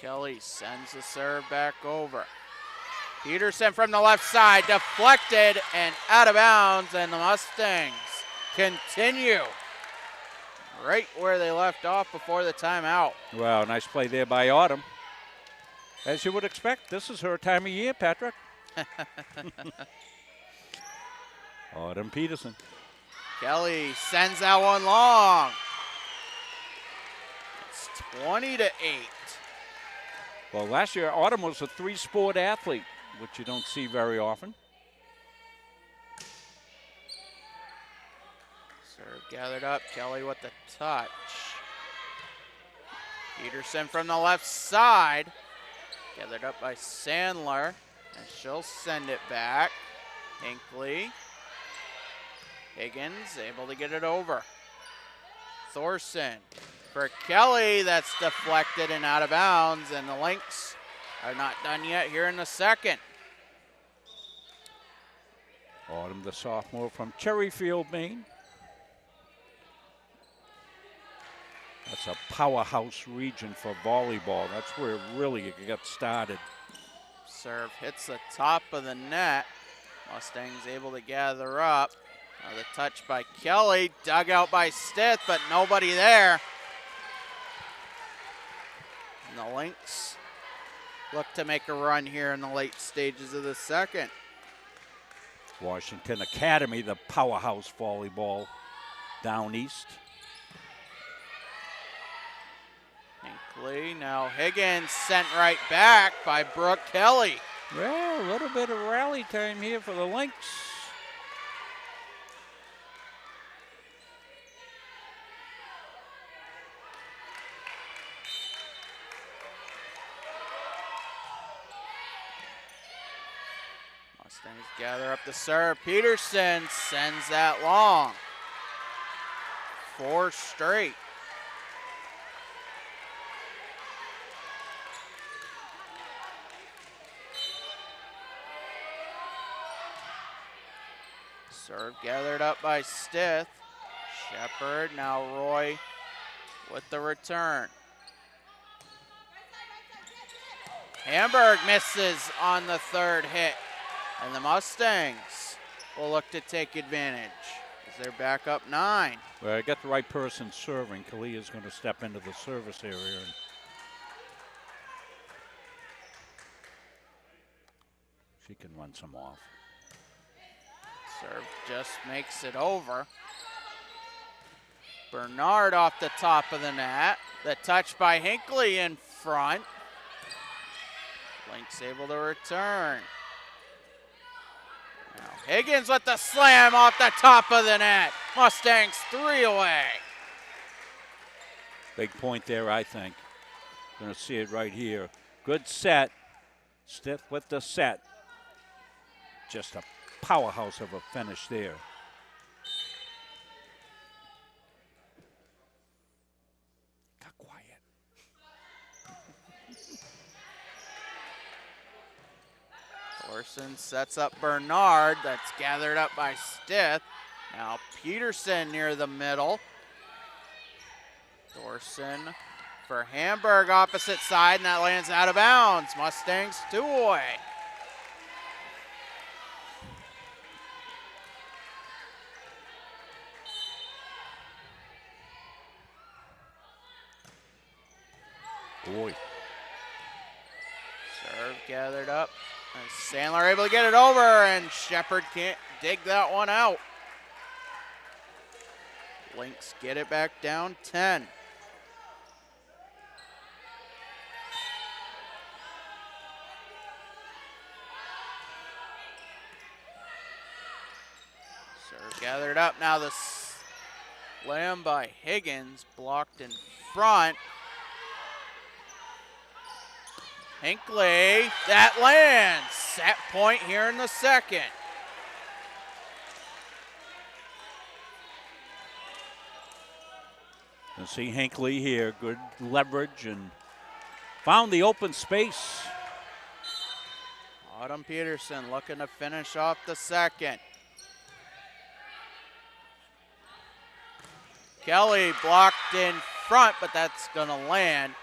Kelly sends the serve back over. Peterson from the left side, deflected and out of bounds, and the Mustangs continue right where they left off before the timeout. Wow, nice play there by Autumn. As you would expect, this is her time of year, Patrick. Autumn Peterson. Kelly sends that one long. It's 20-8. Well, last year, Autumn was a three-sport athlete, which you don't see very often. Serve gathered up. Kelly with the touch. Peterson from the left side. Gathered up by Sandler. And she'll send it back. Hinckley. Higgins able to get it over. Thorson for Kelly. That's deflected and out of bounds. And the Lynx are not done yet here in the second. Autumn, the sophomore from Cherryfield, Maine. That's a powerhouse region for volleyball. That's where it really got started. Serve hits the top of the net. Mustangs able to gather up. Now the touch by Kelly, dug out by Stith, but nobody there. And the Lynx look to make a run here in the late stages of the second. Washington Academy, the powerhouse volleyball down east. Hinckley, now Higgins sent right back by Brooke Kelly. Well, a little bit of rally time here for the Lynx. Mustangs gather up the serve. Peterson sends that long. 4 straight. Serve gathered up by Stith. Shepard, now Roy with the return. Hamburg misses on the third hit. And the Mustangs will look to take advantage as they're back up 9. Well, I got the right person serving. Kalia's going to step into the service area. And she can run some off. Serve just makes it over. Bernard off the top of the net. The touch by Hinckley in front. Lynx able to return. Now Higgins with the slam off the top of the net. Mustangs 3 away. Big point there, I think. Going to see it right here. Good set. Stith with the set. Just a powerhouse of a finish there. Got quiet. Thorson sets up Bernard. That's gathered up by Stith. Now Peterson near the middle. Thorson for Hamburg opposite side, and that lands out of bounds. Mustangs 2 away. Boy. Serve gathered up. And Sandler able to get it over, and Shepard can't dig that one out. Lynx get it back down 10. Serve gathered up. Now the slam by Higgins blocked in front. Hinckley, that lands. Set point here in the second. And see Hinckley here, good leverage and found the open space. Autumn Peterson looking to finish off the second. Kelly blocked in front, but that's gonna land.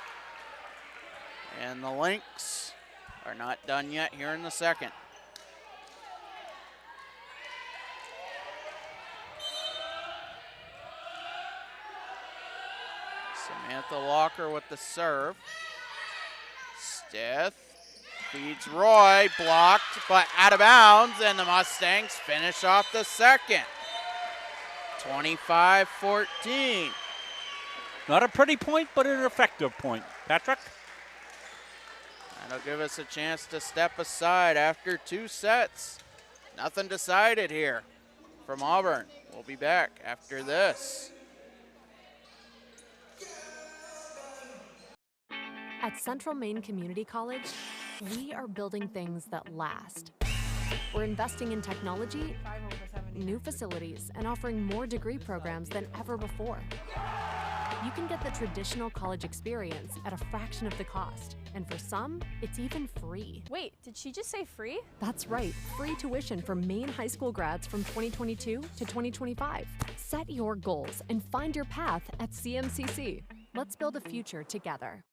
And the Lynx are not done yet here in the second. Samantha Walker with the serve. Stith feeds Roy, blocked but out of bounds, and the Mustangs finish off the second. 25-14. Not a pretty point, but an effective point. Patrick? That'll give us a chance to step aside after 2 sets. Nothing decided here from Auburn. We'll be back after this. At Central Maine Community College, we are building things that last. We're investing in technology, new facilities, and offering more degree programs than ever before. You can get the traditional college experience at a fraction of the cost, and for some, it's even free. Wait, did she just say free? That's right, free tuition for Maine high school grads from 2022 to 2025. Set your goals and find your path at CMCC. Let's build a future together.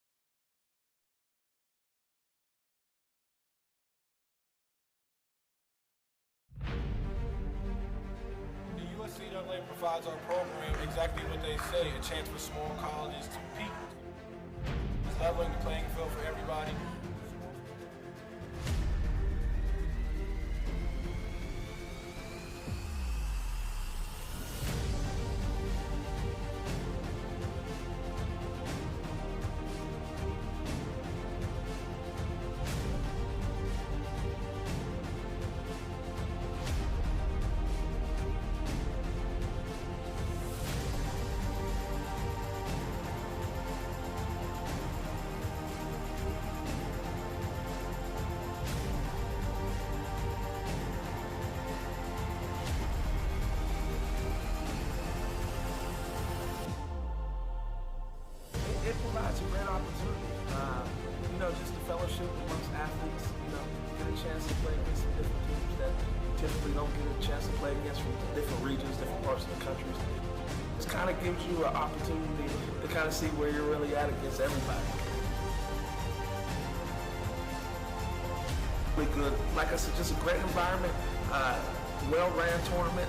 The USCAA provides our program exactly what they say, a chance for small colleges to compete. It's leveling the playing field for everybody. It provides a great opportunity, just the fellowship amongst athletes, get a chance to play against some different teams that typically don't get a chance to play against from different regions, different parts of the country. This kind of gives you an opportunity to kind of see where you're really at against everybody. Really good, like I said, just a great environment, well-ran tournament.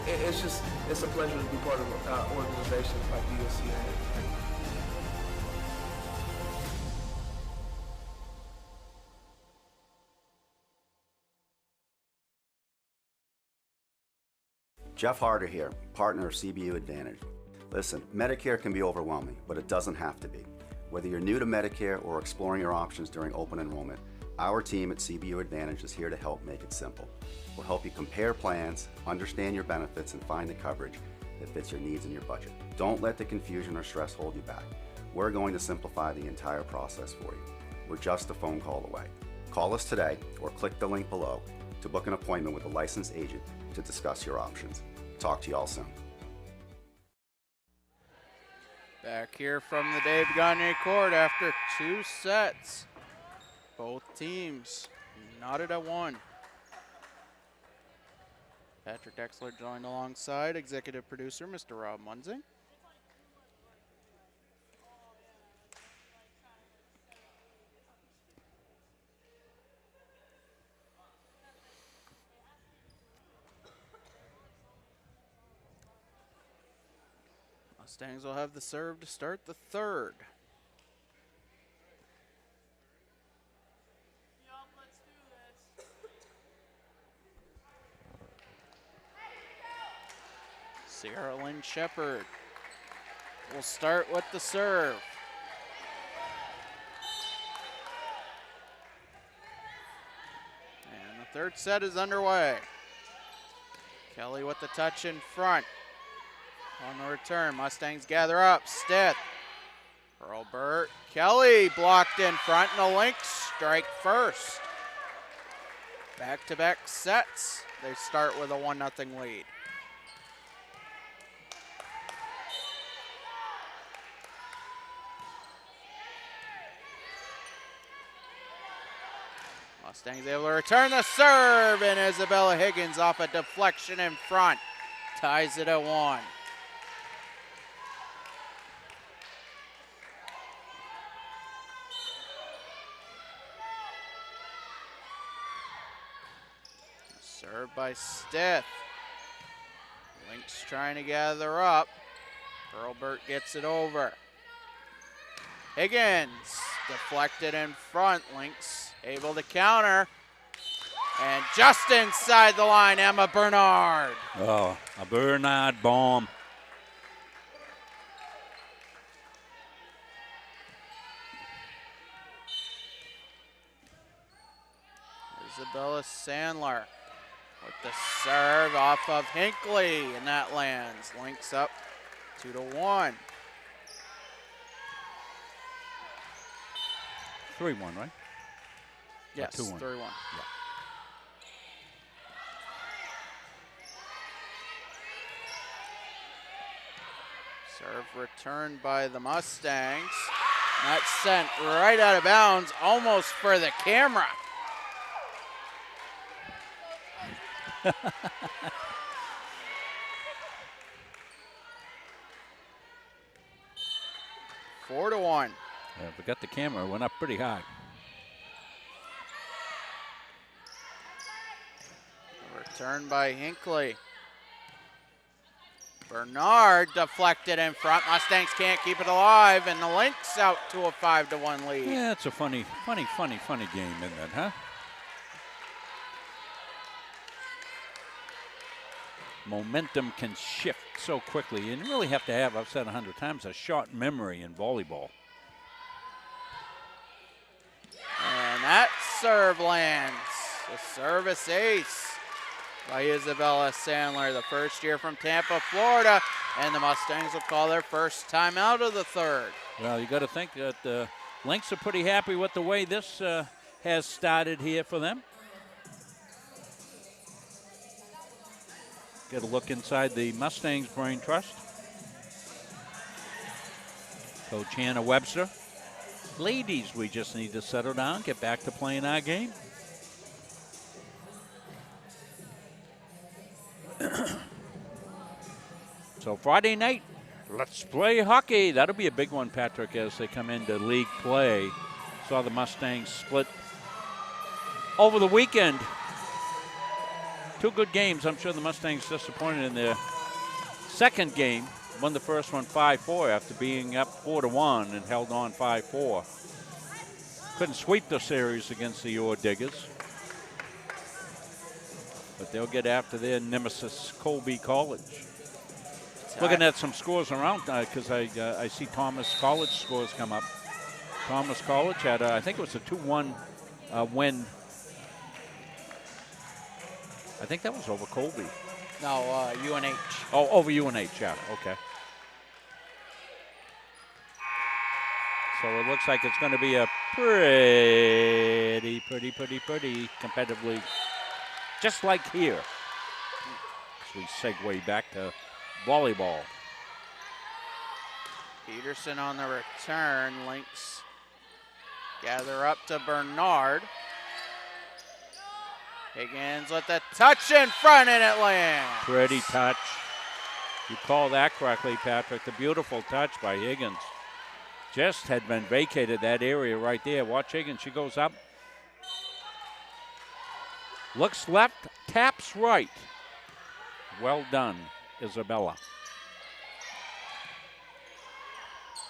It's a pleasure to be part of organizations like USCA. Jeff Harder here, partner of CBU Advantage. Listen, Medicare can be overwhelming, but it doesn't have to be. Whether you're new to Medicare or exploring your options during open enrollment, our team at CBU Advantage is here to help make it simple. We'll help you compare plans, understand your benefits, and find the coverage that fits your needs and your budget. Don't let the confusion or stress hold you back. We're going to simplify the entire process for you. We're just a phone call away. Call us today or click the link below to book an appointment with a licensed agent to discuss your options. Talk to you all soon. Back here from the Dave Gagne court after 2 sets. Both teams knotted at 1. Patrick Dexler joined alongside executive producer Mr. Rob Munzing. Mustangs will have the serve to start the third. Sarah Lynn Shepard will start with the serve. And the third set is underway. Kelly with the touch in front. On the return, Mustangs gather up. Stith, Hurlburt, Kelly blocked in front, and the Lynx strike first. Back-to-back sets. They start with a 1-0 lead. Mustangs able to return the serve, and Isabella Higgins off a deflection in front ties it at 1. by Stith. Lynx trying to gather up. Hurlburt gets it over. Higgins deflected in front. Lynx able to counter. And just inside the line, Emma Bernard. Oh, a Bernard bomb. Isabella Sandler with the serve off of Hinckley, and that lands. Lynx up 2-1. 3-1, right? Yes, 2-1. 3-1. Yeah. Serve returned by the Mustangs. That's sent right out of bounds, almost for the camera. Four to 1. Yeah, forgot the camera. Went up pretty high. Return by Hinckley. Bernard deflected in front. Mustangs can't keep it alive, and the Lynx out to a 5-1 lead. Yeah, it's a funny game, isn't it, huh? Momentum can shift so quickly, and you really have to have, I've said 100 times, a short memory in volleyball. And that serve lands. The service ace by Isabella Sandler, the first year from Tampa, Florida, and the Mustangs will call their first time out of the third. Well, you got to think that the Lynx are pretty happy with the way this has started here for them. Get a look inside the Mustangs Brain Trust. Coach Hannah Webster. Ladies, we just need to settle down, get back to playing our game. So Friday night, let's play hockey. That'll be a big one, Patrick, as they come into league play. Saw the Mustangs split over the weekend. Two good games. I'm sure the Mustangs disappointed in their second game. Won the first one 5-4 after being up 4-1 and held on 5-4. Couldn't sweep the series against the Ore Diggers. But they'll get after their nemesis, Colby College. Looking at some scores around because I see Thomas College scores come up. Thomas College had, I think it was a 2-1 win. I think that was over Colby. No, UNH. Oh, over UNH, yeah, okay. So it looks like it's going to be a pretty competitive league. Just like here. As we segue back to volleyball. Peterson on the return. Lynx gather up to Bernard. Higgins with the touch in front, and it lands. Pretty touch. You call that correctly, Patrick. The beautiful touch by Higgins. Just had been vacated, that area right there. Watch Higgins, she goes up. Looks left, taps right. Well done, Isabella.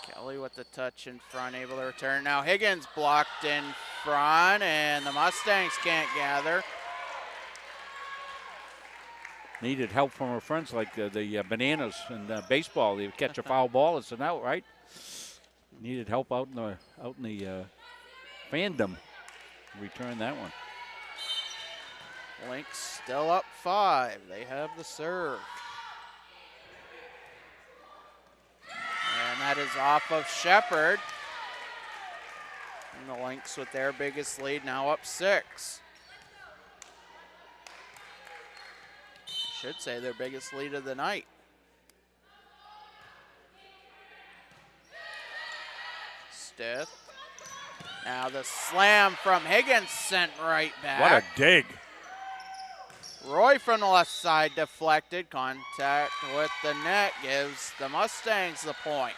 Kelly with the touch in front, able to return. Now Higgins blocked in front, and the Mustangs can't gather. Needed help from her friends like the Bananas in baseball. They catch a foul ball, it's an out, right? Needed help out in the fandom. Return that one. Lynx still up 5. They have the serve. And that is off of Shepard. And the Lynx with their biggest lead now up 6. I should say their biggest lead of the night. Stith. Now the slam from Higgins sent right back. What a dig. Roy from the left side deflected. Contact with the net gives the Mustangs the point.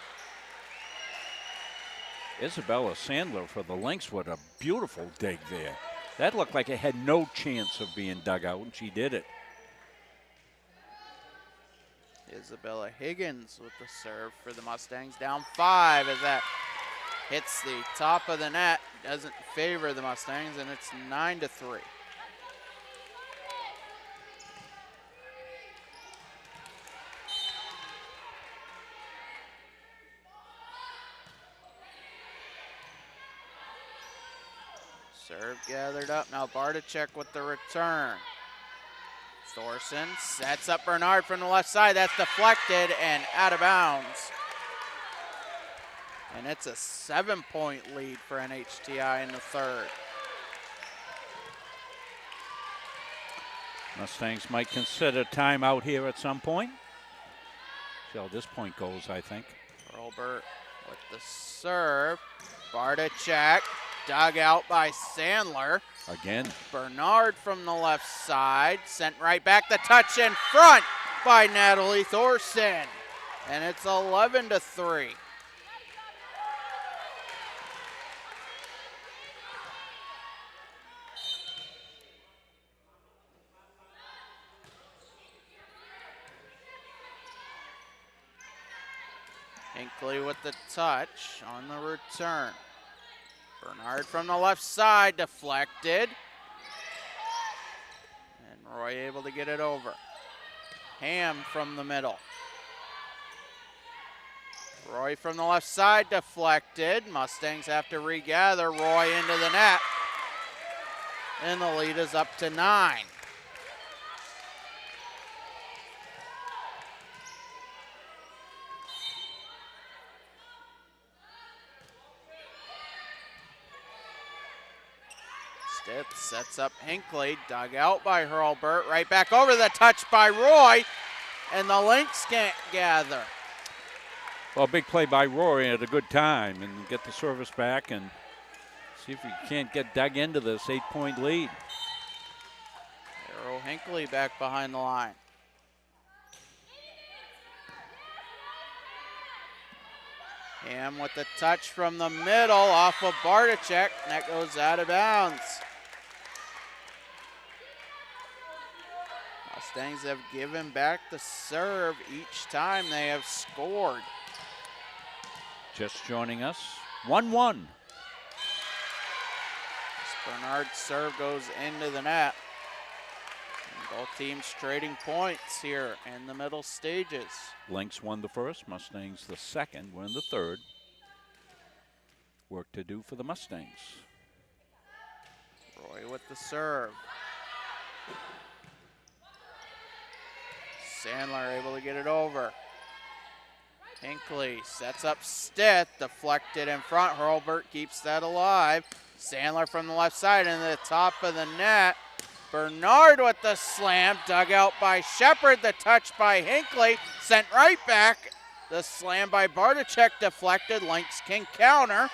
Isabella Sandler for the Lynx with a beautiful dig there. That looked like it had no chance of being dug out, and she did it. Isabella Higgins with the serve for the Mustangs. Down 5 as that hits the top of the net. Doesn't favor the Mustangs, and it's 9-3. Serve gathered up. Now Barticek with the return. Thorson sets up Bernard from the left side. That's deflected and out of bounds. And it's a 7-point lead for NHTI in the third. Mustangs might consider timeout here at some point. See how this point goes, I think. Hurlbert with the serve. Barticek dug out by Sandler. Again. Bernard from the left side. Sent right back. The touch in front by Natalie Thorson. And it's 11-3. Hinckley with the touch on the return. Bernard from the left side, deflected. And Roy able to get it over. Ham from the middle. Roy from the left side, deflected. Mustangs have to regather. Roy into the net. And the lead is up to 9. Stipp sets up Hinckley, dug out by Hurlbert, right back over the touch by Roy, and the Lynx can't gather. Well, big play by Roy at a good time and get the service back and see if you can't get dug into this 8-point lead. Arrow Hinckley back behind the line. Ham with the touch from the middle off of Barticek. That goes out of bounds. Mustangs have given back the serve each time they have scored. Just joining us, 1-1. Bernard's serve goes into the net. And both teams trading points here in the middle stages. Lynx won the first, Mustangs the second, we're in the third. Work to do for the Mustangs. Roy with the serve. Sandler able to get it over. Hinckley sets up Stith, deflected in front. Hurlbert keeps that alive. Sandler from the left side into the top of the net. Bernard with the slam, dug out by Shepard. The touch by Hinckley, sent right back. The slam by Barticek deflected. Lynx can counter.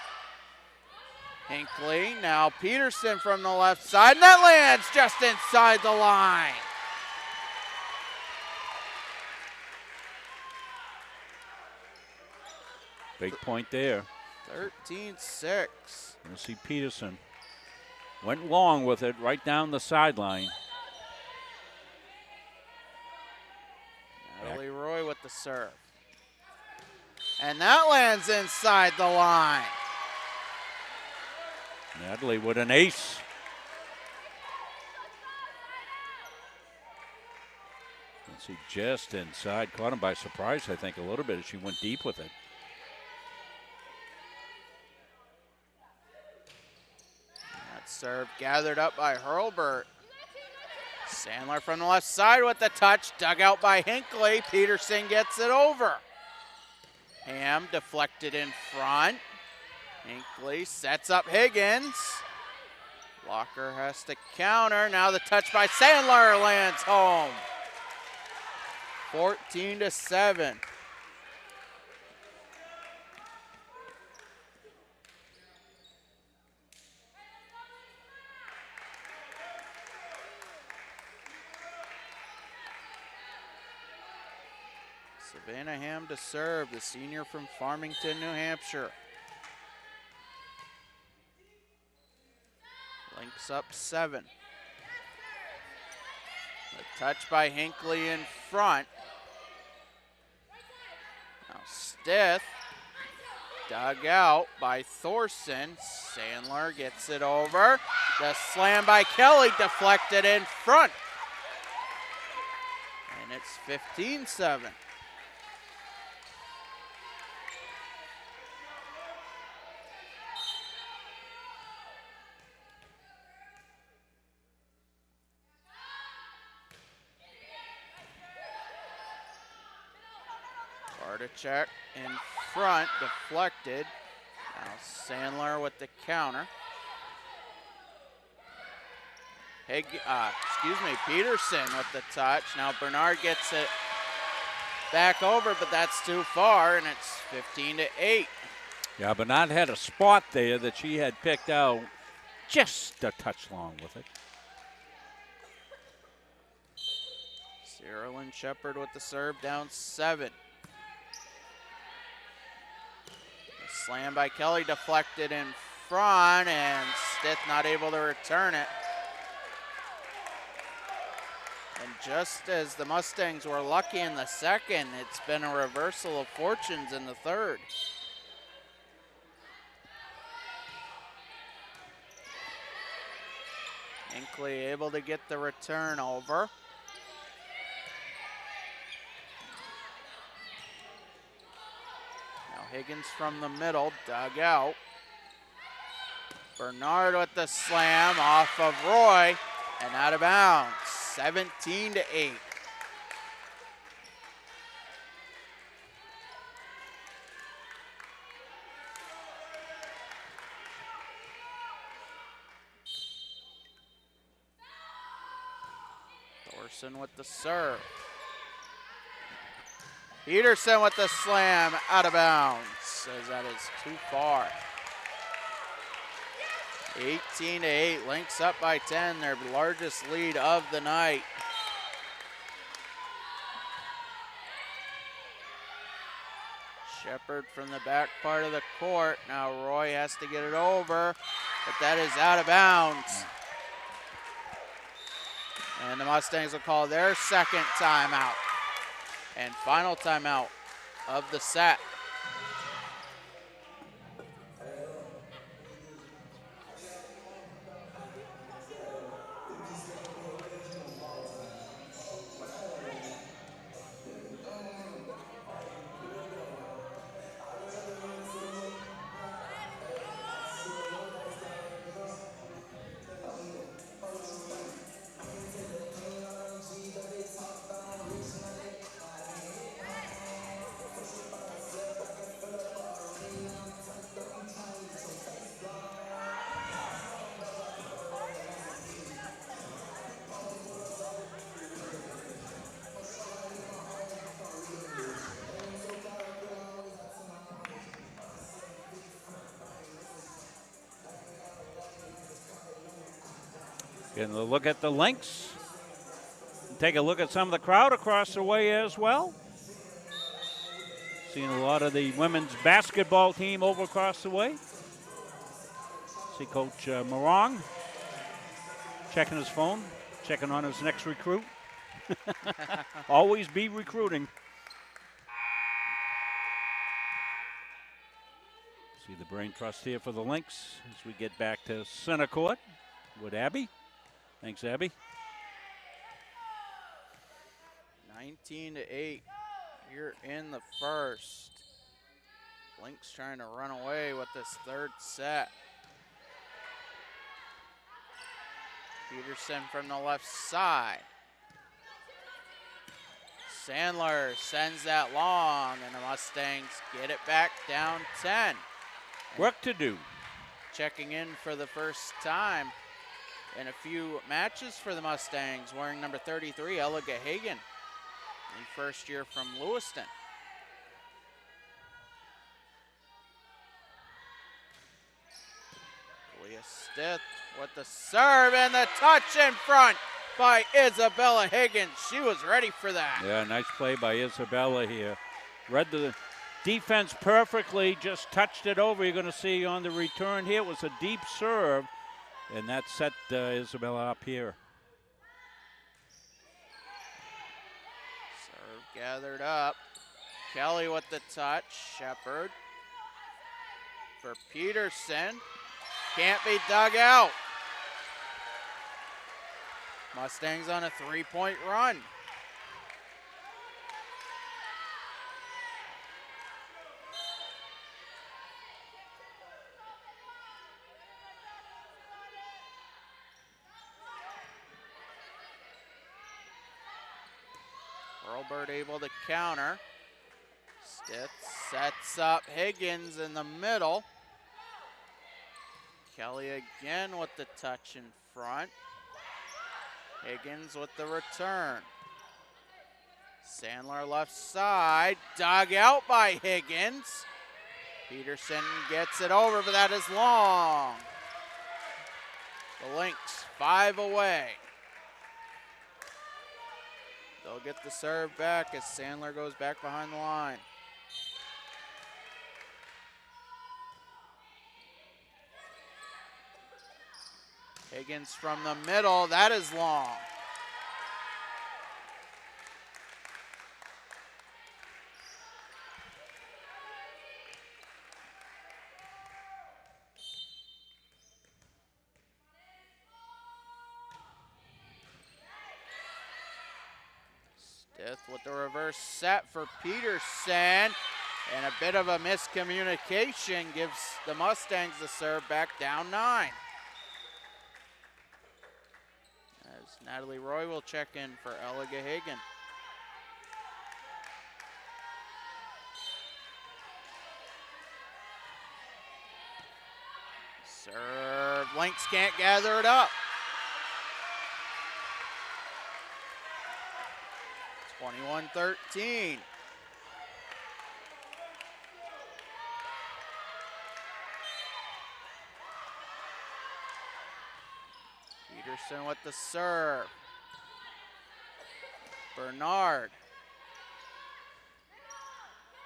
Hinckley, now Peterson from the left side, and that lands just inside the line. Big point there. 13-6. You'll see Peterson went long with it right down the sideline. Natalie Roy with the serve. And that lands inside the line. Natalie with an ace. Let's see, just inside. Caught him by surprise, I think, a little bit as she went deep with it. That serve gathered up by Hurlbert. Sandler from the left side with the touch, dug out by Hinckley. Peterson gets it over. Ham deflected in front. Hinckley sets up Higgins. Locker has to counter. Now the touch by Sandler lands home. 14-7. Savannah Ham to serve, the senior from Farmington, New Hampshire. Lynx up 7. The touch by Hinckley in front. Stith. Dug out by Thorson. Sandler gets it over. The slam by Kelly deflected in front. And it's 15-7. Bartachek in front, deflected. Now Sandler with the counter. Peterson with the touch. Now Bernard gets it back over, but that's too far, and it's 15-8. Yeah, Bernard had a spot there that she had picked out, just a touch long with it. Cyril and Shepard with the serve, down 7. Slam by Kelly, deflected in front, and Stith not able to return it. And just as the Mustangs were lucky in the second, it's been a reversal of fortunes in the third. Inkley able to get the return over. Higgins from the middle, dug out. Bernard with the slam off of Roy and out of bounds, 17-8. Thorson with the serve. Peterson with the slam, out of bounds, as that is too far. 18-8, Lynx up by 10, their largest lead of the night. Shepard from the back part of the court. Now Roy has to get it over, but that is out of bounds. And the Mustangs will call their second timeout. And final timeout of the set. Getting a look at the Lynx. Take a look at some of the crowd across the way as well. Seeing a lot of the women's basketball team over across the way. See Coach Morong checking his phone, checking on his next recruit. Always be recruiting. See the brain trust here for the Lynx as we get back to center court with Abby. Thanks, Abby. 19-8 here in the first. Lynx trying to run away with this third set. Peterson from the left side. Sandler sends that long, and the Mustangs get it back down 10. Work to do. Checking in for the first time in a few matches for the Mustangs, wearing number 33, Ella Gahagan, the first year from Lewiston. Leah Stith with the serve and the touch in front by Isabella Higgins. She was ready for that. Yeah, nice play by Isabella here. Read the defense perfectly, just touched it over. You're going to see on the return here, it was a deep serve, and that set Isabella up here. Serve gathered up. Kelly with the touch. Shepard for Peterson. Can't be dug out. Mustangs on a 3-point run. Hurlburt able to counter. Stith sets up Higgins in the middle. Kelly again with the touch in front. Higgins with the return. Sandler left side, dug out by Higgins. Peterson gets it over, but that is long. The Lynx 5 away. They'll get the serve back as Sandler goes back behind the line. Higgins from the middle, that is long. Stith with the reverse set for Peterson. And a bit of a miscommunication gives the Mustangs the serve back, down 9. As Natalie Roy will check in for Ella Gahagan. Serve, Lynx can't gather it up. 21-13. Peterson with the serve. Bernard.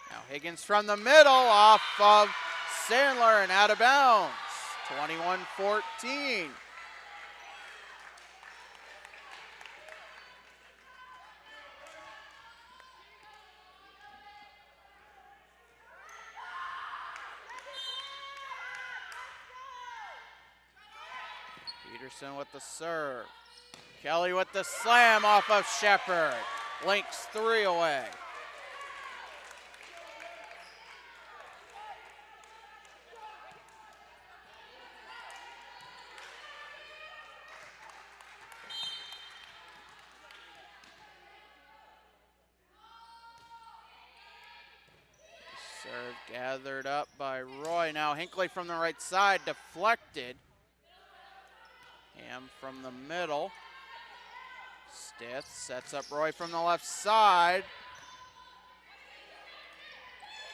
Now Higgins from the middle, off of Sandler and out of bounds. 21-14. Peterson with the serve. Kelly with the slam off of Shepard. Lynx 3 away. Serve gathered up by Roy. Now Hinckley from the right side, deflected. Ham from the middle. Stith sets up Roy from the left side.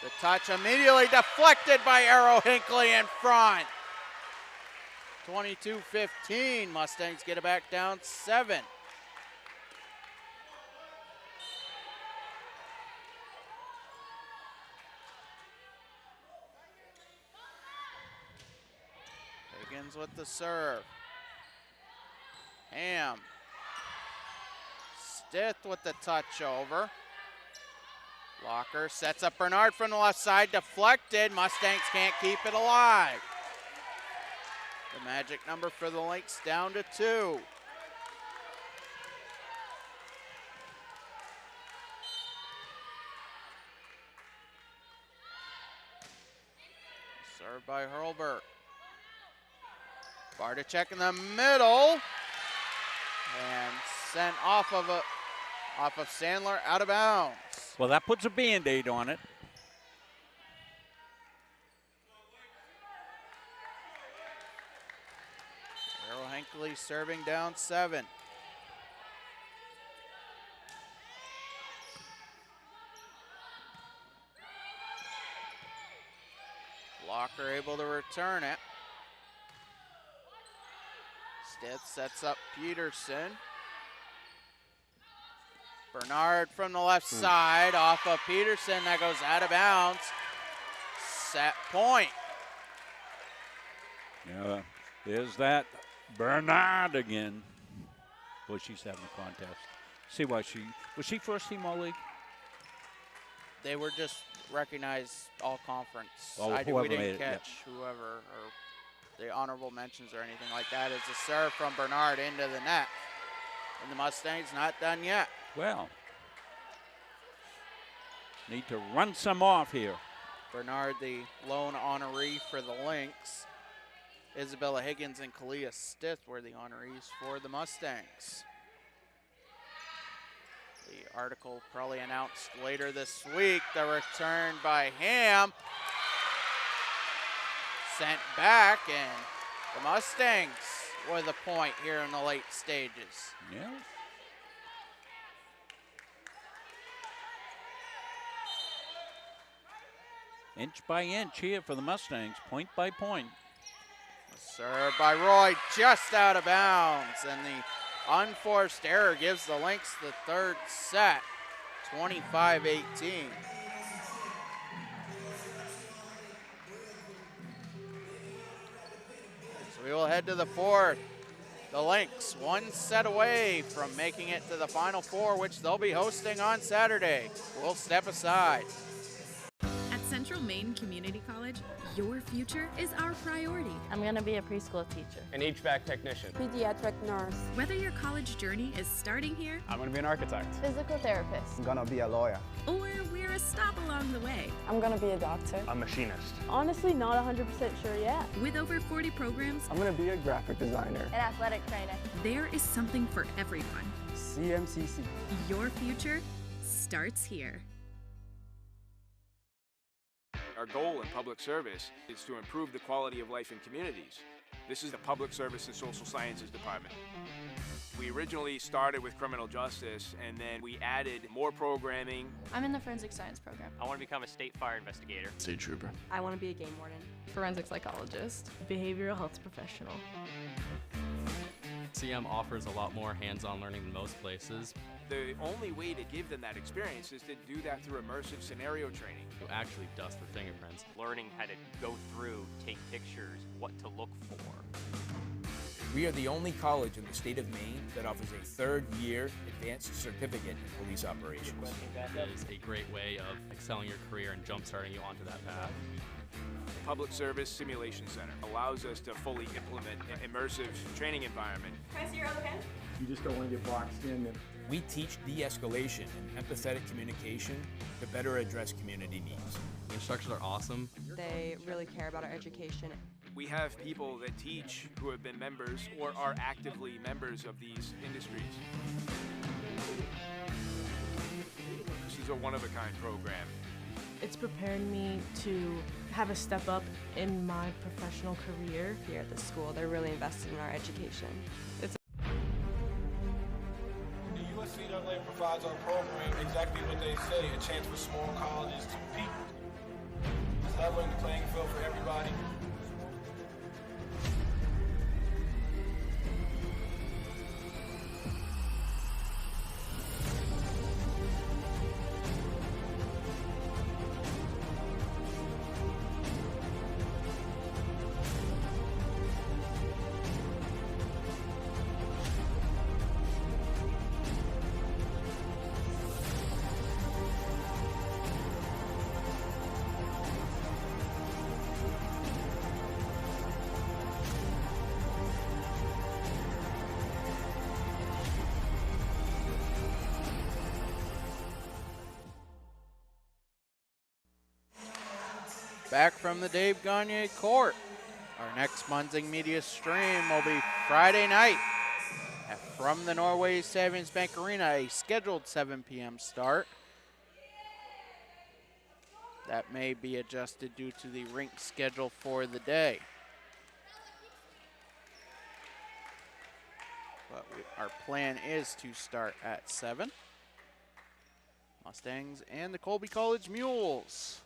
The touch immediately deflected by Arrow Hinckley in front. 22-15, Mustangs get it back down 7. Higgins with the serve. Ham. Stith with the touch over. Locker sets up Bernard from the left side, deflected. Mustangs can't keep it alive. The magic number for the Lynx down to 2. Served by Hurlburt. Barticek in the middle. And sent off of Sandler, out of bounds. Well, that puts a Band-Aid on it. Arrow Hinckley serving down 7. Locker able to return it. Stith sets up Peterson. Bernard from the left side, off of Peterson, that goes out of bounds. Set point. Yeah, there's that Bernard again. Boy, she's having a contest. See why was she first team all league? They were just recognized all conference. Oh, we whoever didn't made it, catch whoever or the honorable mentions or anything like that. It's a serve from Bernard into the net. And the Mustangs not done yet. Well, need to run some off here. Bernard, the lone honoree for the Lynx. Isabella Higgins and Kalia Stith were the honorees for the Mustangs. The article probably announced later this week. The return by Ham. Sent back, and the Mustangs with a point here in the late stages. Yeah. Inch by inch here for the Mustangs, point by point. Serve by Roy, just out of bounds, and the unforced error gives the Lynx the third set, 25-18. So we will head to the fourth. The Lynx, one set away from making it to the Final Four, which they'll be hosting on Saturday. We'll step aside. At Central Maine Community College, your future is our priority. I'm going to be a preschool teacher. An HVAC technician. Pediatric nurse. Whether your college journey is starting here I'm going to be an architect. Physical therapist. I'm gonna be a lawyer. or we're a stop along the way, I'm gonna be a doctor. A machinist. Honestly, not 100% sure yet. with over 40 programs, I'm gonna be a graphic designer. An athletic trainer. there is something for everyone. CMCC. Your future starts here. Our goal in public service is to improve the quality of life in communities. This is the Public Service and Social Sciences Department. We originally started with criminal justice, and then we added more programming. I'm in the forensic science program. I want to become a state fire investigator. State trooper. I want to be a game warden. Forensic psychologist. Behavioral health professional. CM offers a lot more hands-on learning than most places. The only way to give them that experience is to do that through immersive scenario training. You actually dust for fingerprints. Learning how to go through, take pictures, what to look for. We are the only college in the state of Maine that offers a third-year advanced certificate in police operations. It is a great way of excelling your career and jump-starting you onto that path. The Public Service Simulation Center allows us to fully implement an immersive training environment. Can I see your other pen? You just don't want to get boxed in. We teach de-escalation and empathetic communication to better address community needs. The instructors are awesome. They really care about our education. We have people that teach who have been members or are actively members of these industries. This is a one-of-a-kind program. It's prepared me to have a step up in my professional career. Here at the school, they're really invested in our education. The USCAA provides our program exactly what they say, a chance for small colleges to compete. It's leveling the playing field for everybody. Back from the Dave Gagne Court. Our next Munzing Media stream will be Friday night from the Norway Savings Bank Arena, a scheduled 7 p.m. start. That may be adjusted due to the rink schedule for the day. But our plan is to start at 7. Mustangs and the Colby College Mules.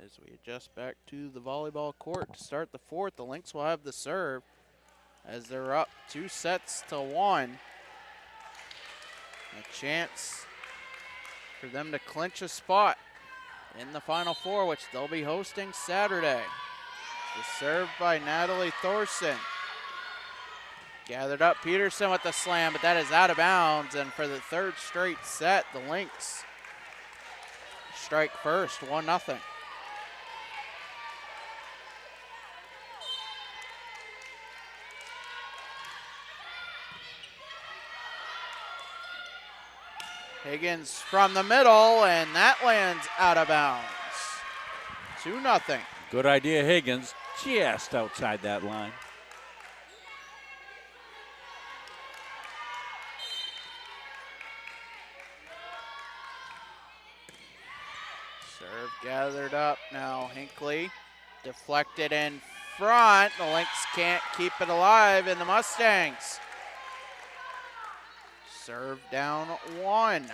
As we adjust back to the volleyball court to start the fourth, the Lynx will have the serve as they're up 2-1. A chance for them to clinch a spot in the Final Four, which they'll be hosting Saturday. The serve by Natalie Thorson. Gathered up, Peterson with the slam, but that is out of bounds. And for the third straight set, the Lynx strike first, 1-0. Higgins from the middle, and that lands out of bounds. 2-0. Good idea, Higgins, just outside that line. Serve gathered up now. Hinckley deflected in front. The Lynx can't keep it alive, and the Mustangs serve down 1.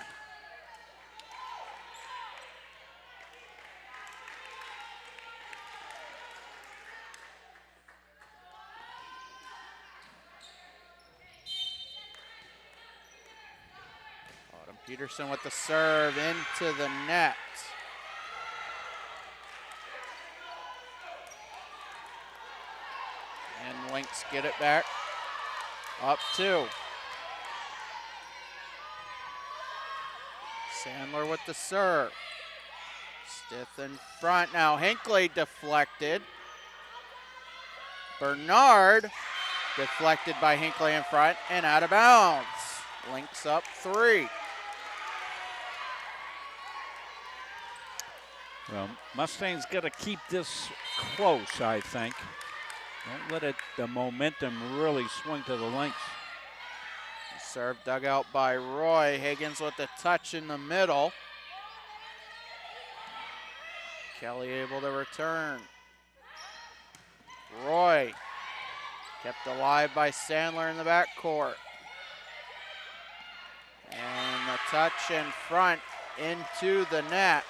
Autumn Peterson with the serve into the net. And Lynx get it back. Up 2. Sandler with the serve. Stith in front now. Hinckley deflected. Bernard deflected by Hinckley in front and out of bounds. Lynx up 3. Well, Mustangs got to keep this close, I think. Don't let the momentum really swing to the Lynx. Serve dug out by Roy. Higgins with the touch in the middle. Kelly able to return. Roy kept alive by Sandler in the backcourt. And the touch in front into the net.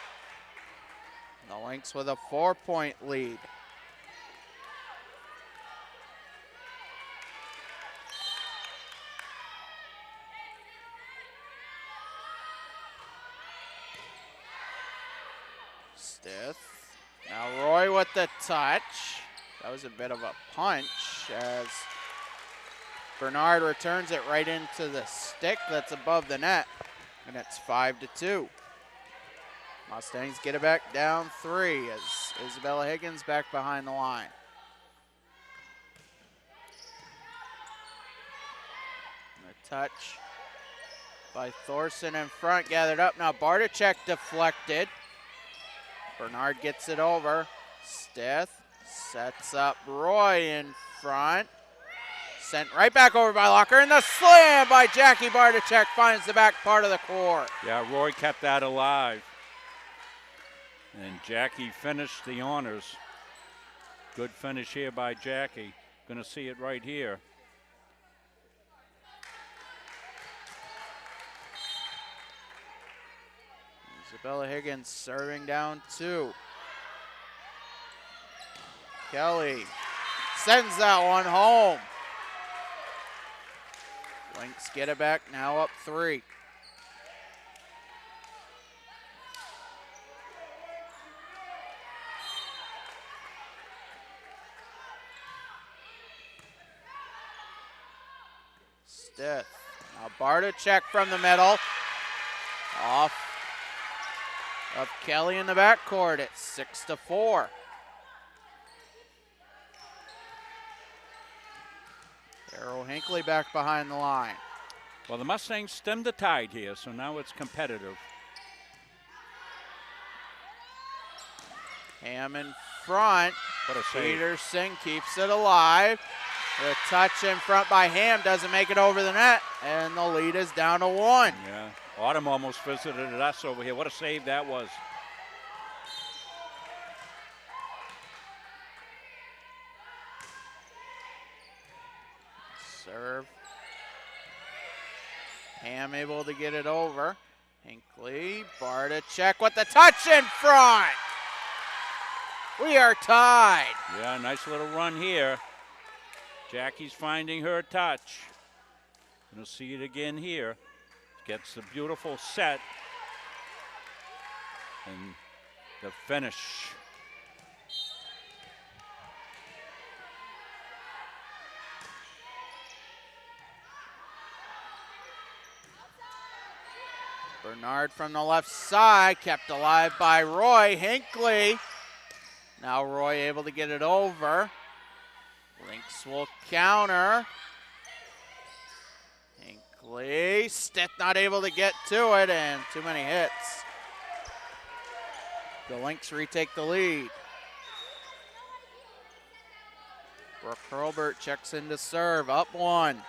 The Lynx with a 4-point lead. Stith. Now Roy with the touch. That was a bit of a punch as Bernard returns it right into the stick that's above the net. And it's 5-2. Mustangs get it back down 3 as Isabella Higgins back behind the line. And a touch by Thorson in front, gathered up. Now Barticek deflected. Bernard gets it over. Stith sets up Roy in front. Sent right back over by Locker, and the slam by Jackie Barticek finds the back part of the court. Yeah, Roy kept that alive. And Jackie finished the honors. Good finish here by Jackie. Gonna see it right here. Isabella Higgins serving down 2. Kelly sends that one home. Lynx get it back, now up 3. Stith. Now Barticek from the middle. Off of Kelly in the backcourt at 6-4. Darryl Hinckley back behind the line. Well, the Mustangs stemmed the tide here, so now it's competitive. Ham in front. What a save. Peterson keeps it alive. The touch in front by Ham doesn't make it over the net, and the lead is down to 1. Yeah, Autumn almost visited us over here. What a save that was. Serve. Ham able to get it over. Hinckley, Barticek with the touch in front. We are tied. Yeah, nice little run here. Jackie's finding her touch. Gonna see it again here. Gets the beautiful set. And the finish. Bernard from the left side, kept alive by Roy. Hinckley. Now Roy able to get it over. Lynx will counter. Hinckley, Stith not able to get to it, and too many hits. The Lynx retake the lead. Brooke Hurlbert checks in to serve, up 1.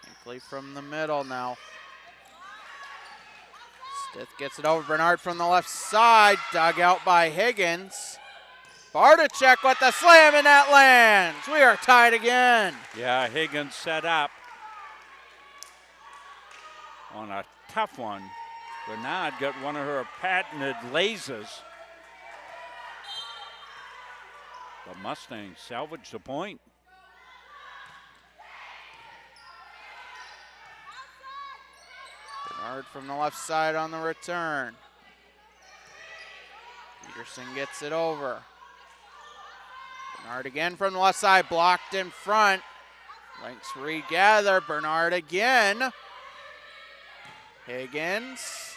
Hinckley from the middle now. Stith gets it over. Bernard from the left side, dug out by Higgins. Barticek with the slam, and that lands. We are tied again. Yeah, Higgins set up on a tough one. Bernard got one of her patented lasers. The Mustangs salvaged the point. Bernard from the left side on the return. Peterson gets it over. Bernard again from the left side, blocked in front. Lynx regather, Bernard again. Higgins,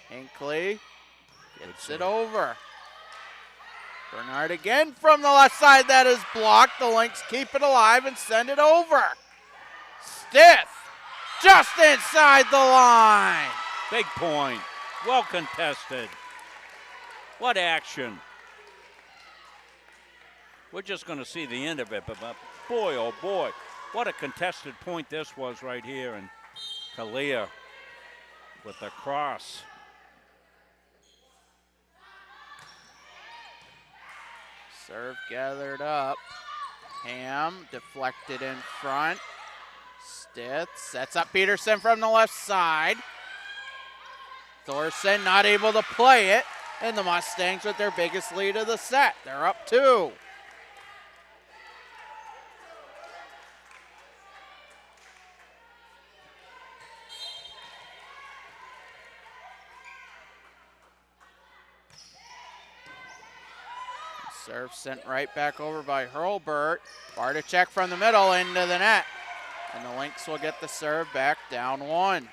Hinckley gets it over. Bernard again from the left side, that is blocked. The Lynx keep it alive and send it over. Stith just inside the line. Big point, well contested. What action. We're just going to see the end of it, but boy, oh boy, what a contested point this was right here. And Kalia with the cross. Serve gathered up. Ham deflected in front. Stith sets up Peterson from the left side. Thorson not able to play it, and the Mustangs with their biggest lead of the set. They're up 2. Serve sent right back over by Hurlbert. Barticek from the middle into the net. And the Lynx will get the serve back, down 1.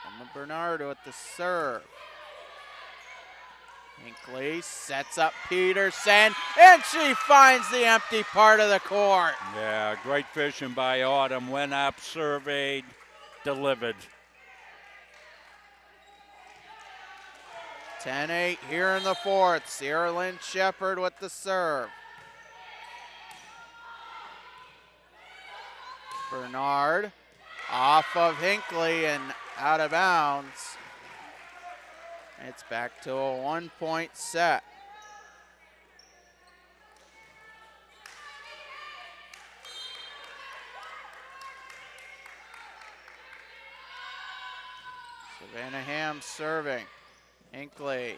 Emma Bernard with the serve. Hinckley sets up Peterson, and she finds the empty part of the court. Yeah, great fishing by Autumn. Went up, surveyed, delivered. 10-8 here in the 4th. Sierra Lynn Shepherd with the serve. Bernard off of Hinckley and out of bounds. It's back to a 1-point set. Savannah Ham serving. Hinckley.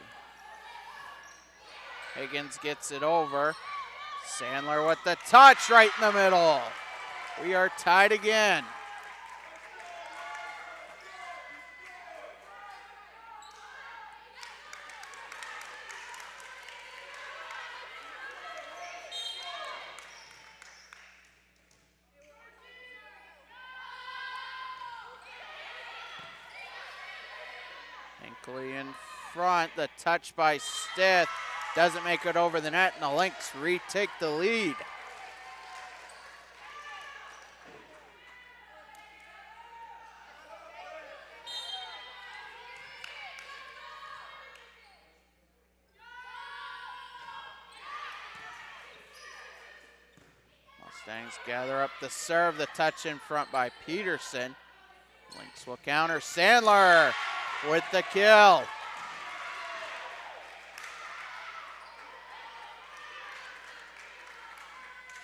Higgins gets it over. Sandler with the touch right in the middle. We are tied again. Hinckley in front, the touch by Stith doesn't make it over the net, and the Lynx retake the lead. Mustangs gather up the serve, the touch in front by Peterson. Lynx will counter. Sandler with the kill.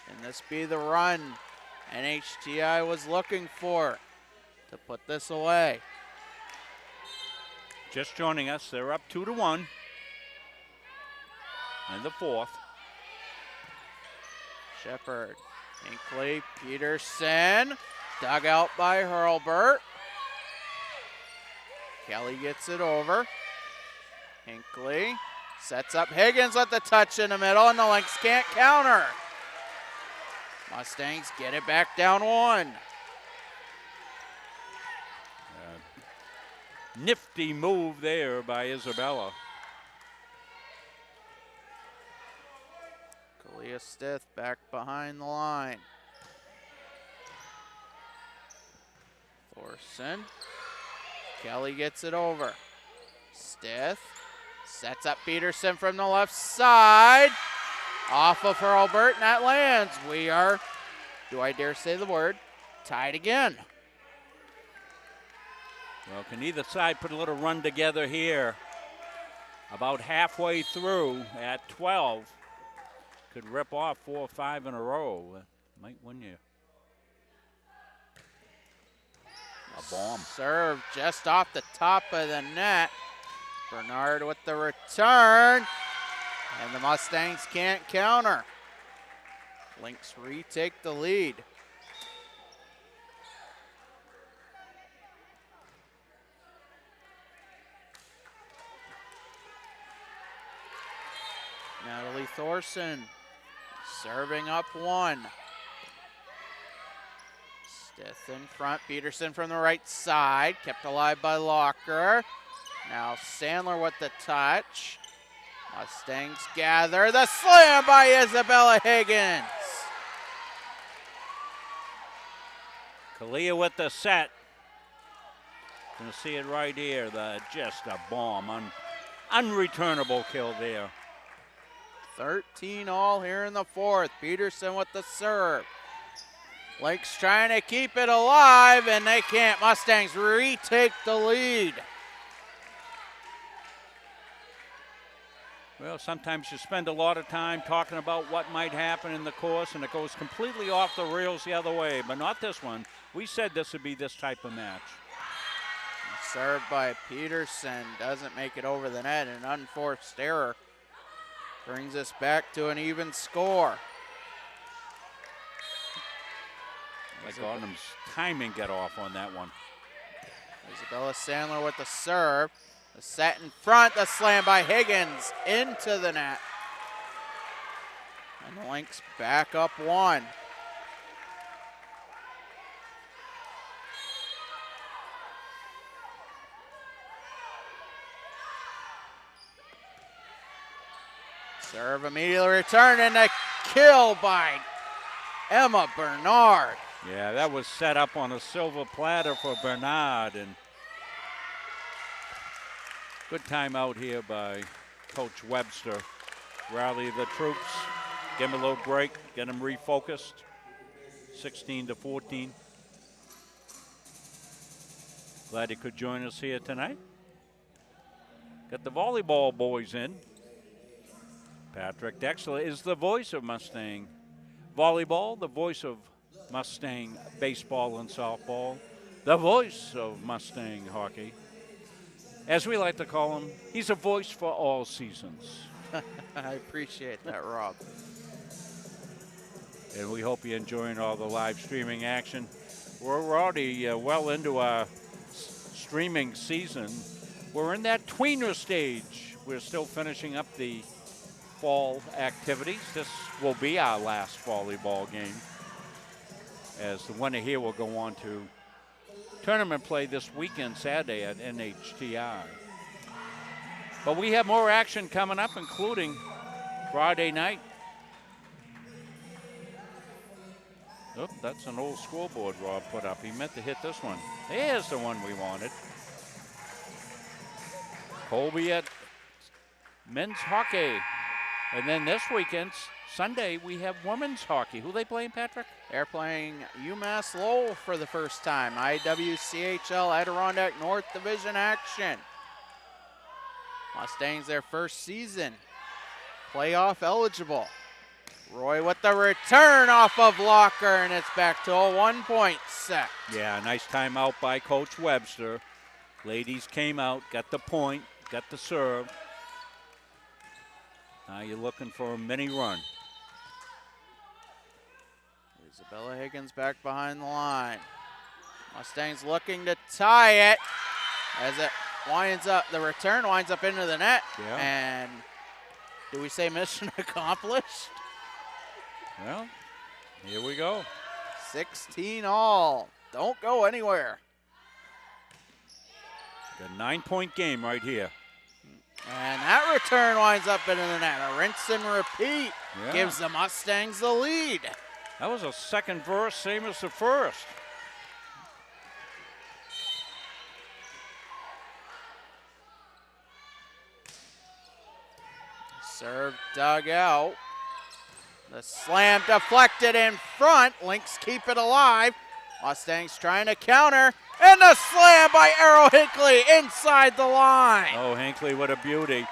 Can this be the run NHTI was looking for to put this away? Just joining us, they're up 2-1 in the 4th. Shepherd, Hinckley, Peterson, Dug out by Hurlburt. Kelly gets it over. Hinckley sets up Higgins with the touch in the middle, and the Lynx can't counter. Mustangs get it back down 1. Nifty move there by Isabella. Kalia Stith back behind the line. Thorson. Kelly gets it over. Stith sets up Peterson from the left side. Off of Hurlburt, and that lands. We are, do I dare say the word, tied again. Well, can either side put a little run together here? About halfway through at 12. Could rip off 4 or 5 in a row. Might win you. A bomb. Serve just off the top of the net. Bernard with the return. And the Mustangs can't counter. Lynx retake the lead. Natalie Thorson serving up 1. Stith in front, Peterson from the right side, kept alive by Locker. Now Sandler with the touch. Mustangs gather, the slam by Isabella Higgins. Kalia with the set. Gonna see it right here, just a bomb, unreturnable kill there. 13 all here in the 4th. Peterson with the serve. Lynx trying to keep it alive, and they can't. Mustangs retake the lead. Well, sometimes you spend a lot of time talking about what might happen in the course, and it goes completely off the rails the other way, but not this one. We said this would be this type of match. Served by Peterson, doesn't make it over the net, an unforced error. Brings us back to an even score. Like Autumn's timing get off on that one. Isabella Sandler with the serve. The set in front, the slam by Higgins into the net. And the Lynx back up 1. Serve immediately returned, and a kill by Emma Bernard. Yeah, that was set up on a silver platter for Bernard, and good timeout here by Coach Webster. Rally the troops, give them a little break, get them refocused. 16-14. Glad you could join us here tonight. Got the volleyball boys in. Patrick Dexler is the voice of Mustang volleyball, the voice of Mustang baseball and softball, the voice of Mustang hockey. As we like to call him, he's a voice for all seasons. I appreciate that, Rob. And we hope you're enjoying all the live streaming action. We're already well into our streaming season. We're in that tweener stage. We're still finishing up the fall activities. This will be our last volleyball game, as the winner here will go on to tournament play this weekend, Saturday at NHTI. But we have more action coming up, including Friday night. Oh, that's an old scoreboard Rob put up. He meant to hit this one. Here's the one we wanted. Colby at men's hockey. And then this weekend, Sunday, we have women's hockey. Who they playing, Patrick? They're playing UMass Lowell for the first time. IWCHL Adirondack North Division action. Mustangs their first season. Playoff eligible. Roy with the return off of Locker, and it's back to a 1-point set. Yeah, nice timeout by Coach Webster. Ladies came out, got the point, got the serve. Now you're looking for a mini run. Isabella Higgins back behind the line. Mustangs looking to tie it as it winds up, the return winds up into the net. Yeah. And do we say mission accomplished? Well, here we go. 16 all. Don't go anywhere. The 9-point game right here. And that return winds up into the net. A rinse and repeat gives the Mustangs the lead. That was a second verse, same as the first. Serve dug out. The slam deflected in front. Lynx keep it alive. Mustangs trying to counter. And the slam by Arrow Hinckley inside the line. Oh, Hinckley, what a beauty.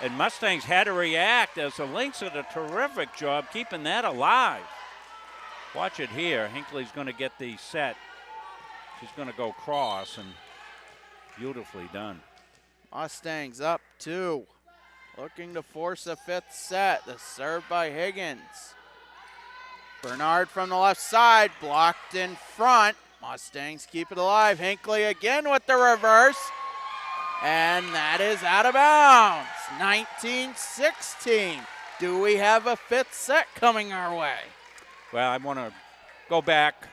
And Mustangs had to react as the Lynx did a terrific job keeping that alive. Watch it here. Hinckley's going to get the set. She's going to go cross, and beautifully done. Mustangs up 2. Looking to force a 5th set. The serve by Higgins. Bernard from the left side, blocked in front. Mustangs keep it alive. Hinckley again with the reverse. And that is out of bounds. 19-16. Do we have a 5th set coming our way? Well, I want to go back.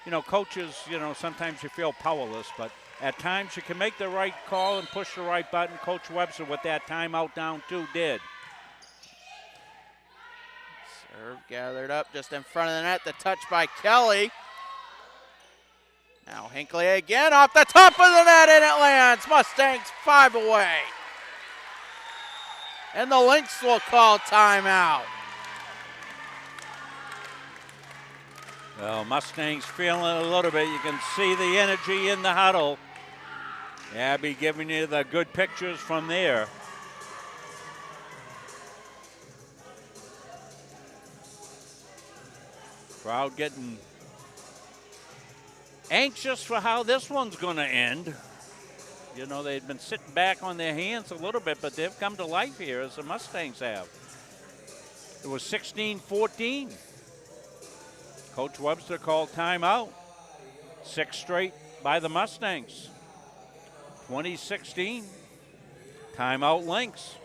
You know, coaches, you know, sometimes you feel powerless, but at times you can make the right call and push the right button. Coach Webster with that timeout down 2 did. Serve gathered up just in front of the net. The touch by Kelly. Now Hinckley again off the top of the net and it lands. Mustangs 5 away. And the Lynx will call timeout. Well, Mustangs feeling it a little bit. You can see the energy in the huddle. Abby giving you the good pictures from there. Crowd getting anxious for how this one's going to end. You know, they've been sitting back on their hands a little bit, but they've come to life here as the Mustangs have. It was 16-14. Coach Webster called timeout. 6 straight by the Mustangs. 2016. Timeout Lynx.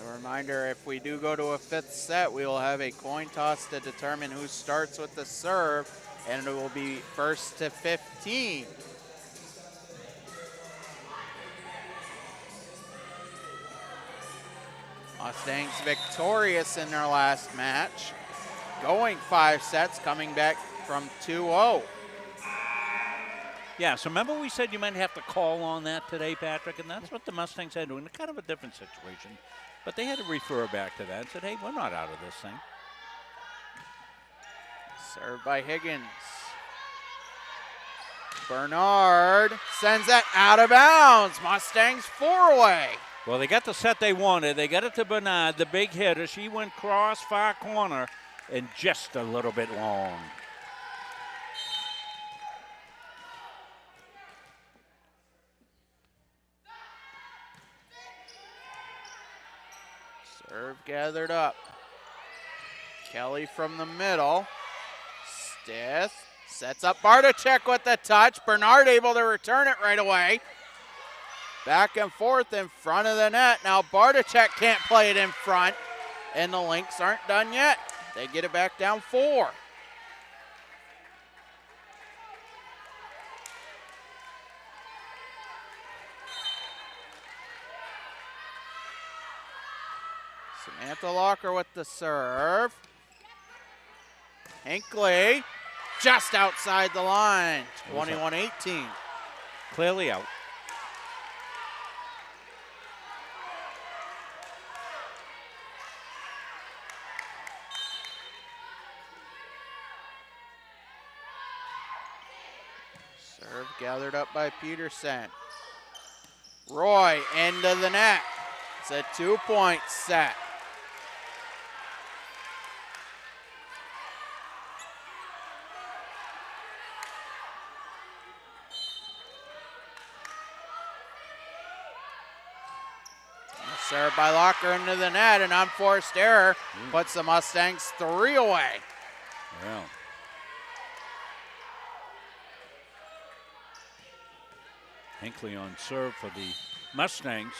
A reminder, if we do go to a 5th set, we will have a coin toss to determine who starts with the serve, and it will be 1st to 15. Mustangs victorious in their last match, going 5 sets, coming back from 2-0. Yeah, so remember we said you might have to call on that today, Patrick, and that's what the Mustangs had to do in kind of a different situation. But they had to refer back to that and said, hey, we're not out of this thing. Served by Higgins. Bernard sends that out of bounds. Mustangs 4 away. Well, they got the set they wanted. They got it to Bernard, the big hitter. She went cross far corner and just a little bit long. Serve gathered up. Kelly from the middle. Stith sets up Bartachek with the touch. Bernard able to return it right away. Back and forth in front of the net. Now Bartachek can't play it in front. And the Lynx aren't done yet. They get it back down 4. Samantha Locker with the serve. Hinckley just outside the line. 21-18. Clearly out. Serve gathered up by Peterson. Roy into the net. It's a 2-point set. Served by Locker into the net, an unforced error puts the Mustangs 3 away. Yeah. Hinckley on serve for the Mustangs.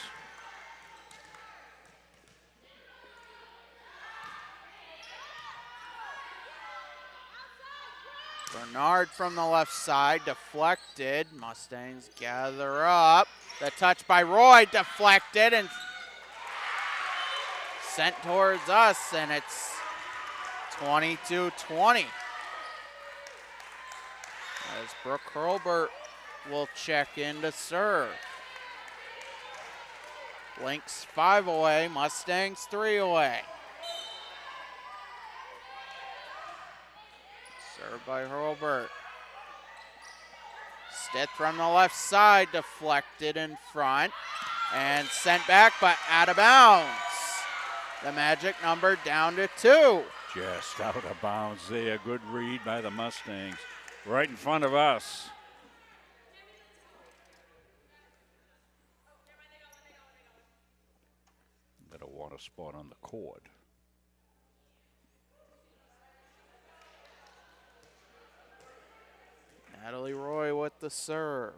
Bernard from the left side, deflected. Mustangs gather up. The touch by Roy, deflected and sent towards us, and it's 22-20. As Brooke Hurlbert will check in to serve. Lynx 5 away, Mustangs 3 away. Served by Hurlbert. Stith from the left side, deflected in front and sent back, but out of bounds. The magic number down to 2. Just out of bounds there. Good read by the Mustangs. Right in front of us. Got a water spot on the court. Natalie Roy with the serve.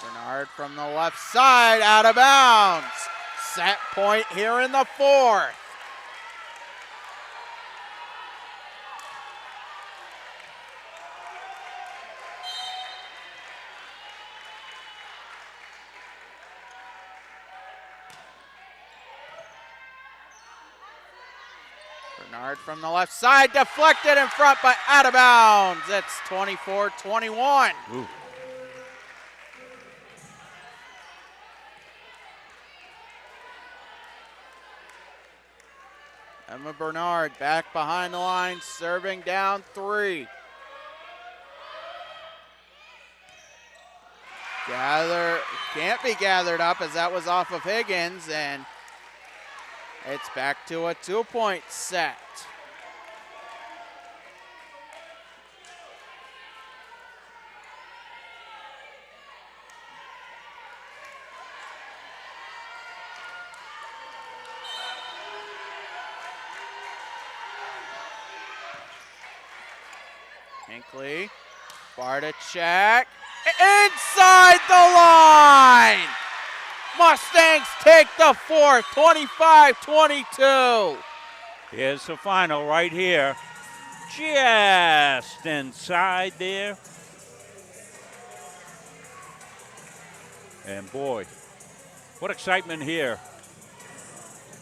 Bernard from the left side, out of bounds. Set point here in the 4th. Bernard from the left side, deflected in front, but out of bounds. It's 24-21. Ooh. Emma Bernard back behind the line, serving down 3. Can't be gathered up as that was off of Higgins, and it's back to a 2-point set. Hinckley, Bartachek, inside the line! Mustangs take the 4th, 25-22. Here's the final right here. Just inside there. And boy, what excitement here.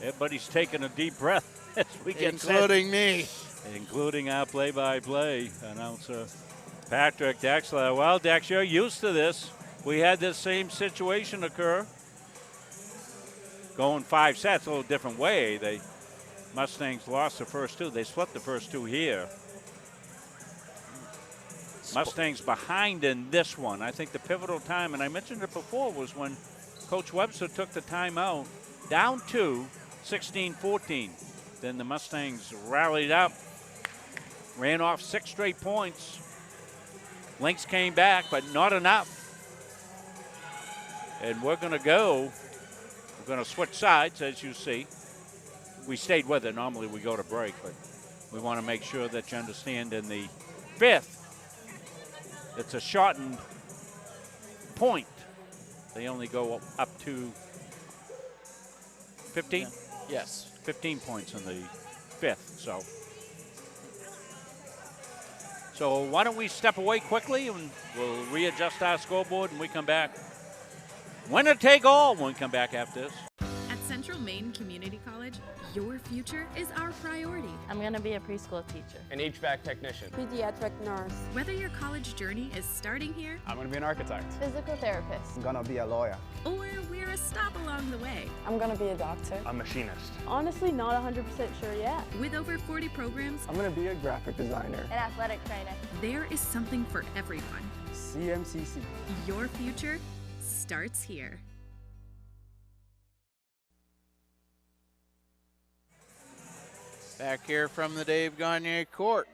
Everybody's taking a deep breath as we get set. Including me. Including our play-by-play announcer, Patrick Dexler. Well, Dex, you're used to this. We had this same situation occur. Going 5 sets, a little different way. The Mustangs lost the first 2. They split the first 2 here. Mustangs behind in this one. I think the pivotal time, and I mentioned it before, was when Coach Webster took the timeout, down 2, 16-14. Then the Mustangs rallied up, ran off 6 straight points. Lynx came back, but not enough. And we're going to switch sides, as you see. We stayed with it. Normally we go to break, but we want to make sure that you understand in the 5th, it's a shortened point. They only go up to 15? Yeah. Yes. 15 points in the 5th, So why don't we step away quickly and we'll readjust our scoreboard and we come back. Winner take all when we come back after this. At Central Maine Community College, your future is our priority. I'm going to be a preschool teacher. An HVAC technician. Pediatric nurse. Whether your college journey is starting here I'm going to be an architect. Physical therapist. I'm gonna be a lawyer. or we're a stop along the way. I'm gonna be a doctor. A machinist. Honestly, not 100% sure yet. With over 40 programs, I'm gonna be a graphic designer. An athletic trainer. there is something for everyone. CMCC. Your future starts here. Back here from the Dave Gagne court.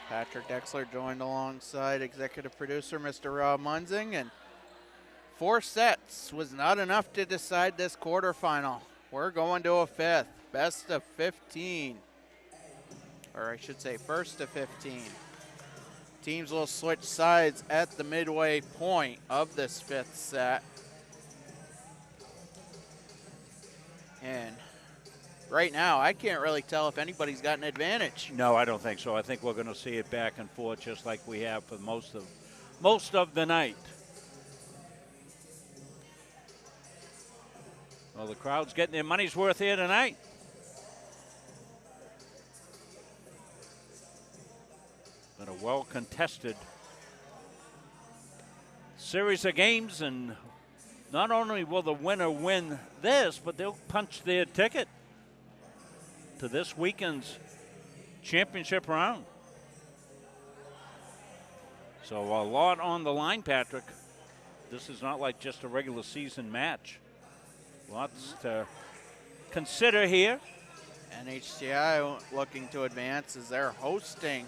Patrick Dexler joined alongside executive producer Mr. Rob Munzing, and 4 sets was not enough to decide this quarterfinal. We're going to a 5th, best of 15, or I should say first of 15. Teams will switch sides at the midway point of this 5th set. And right now, I can't really tell if anybody's got an advantage. No, I don't think so. I think we're going to see it back and forth just like we have for most of the night. Well, the crowd's getting their money's worth here tonight. Been a well-contested series of games, and not only will the winner win this, but they'll punch their ticket to this weekend's championship round. So a lot on the line, Patrick. This is not like just a regular season match. Lots to consider here. NHTI looking to advance as they're hosting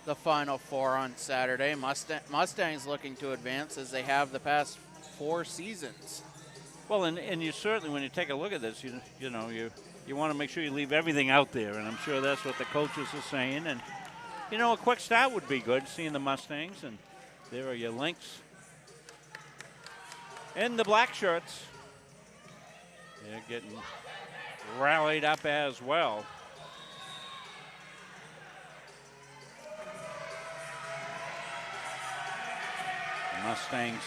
the Final Four on Saturday. Mustangs looking to advance as they have the past 4 seasons. Well, and you certainly, when you take a look at this, you know, you want to make sure you leave everything out there, and I'm sure that's what the coaches are saying. And, you know, a quick start would be good, seeing the Mustangs, and there are your Lynx. And the black shirts, they're getting rallied up as well. The Mustangs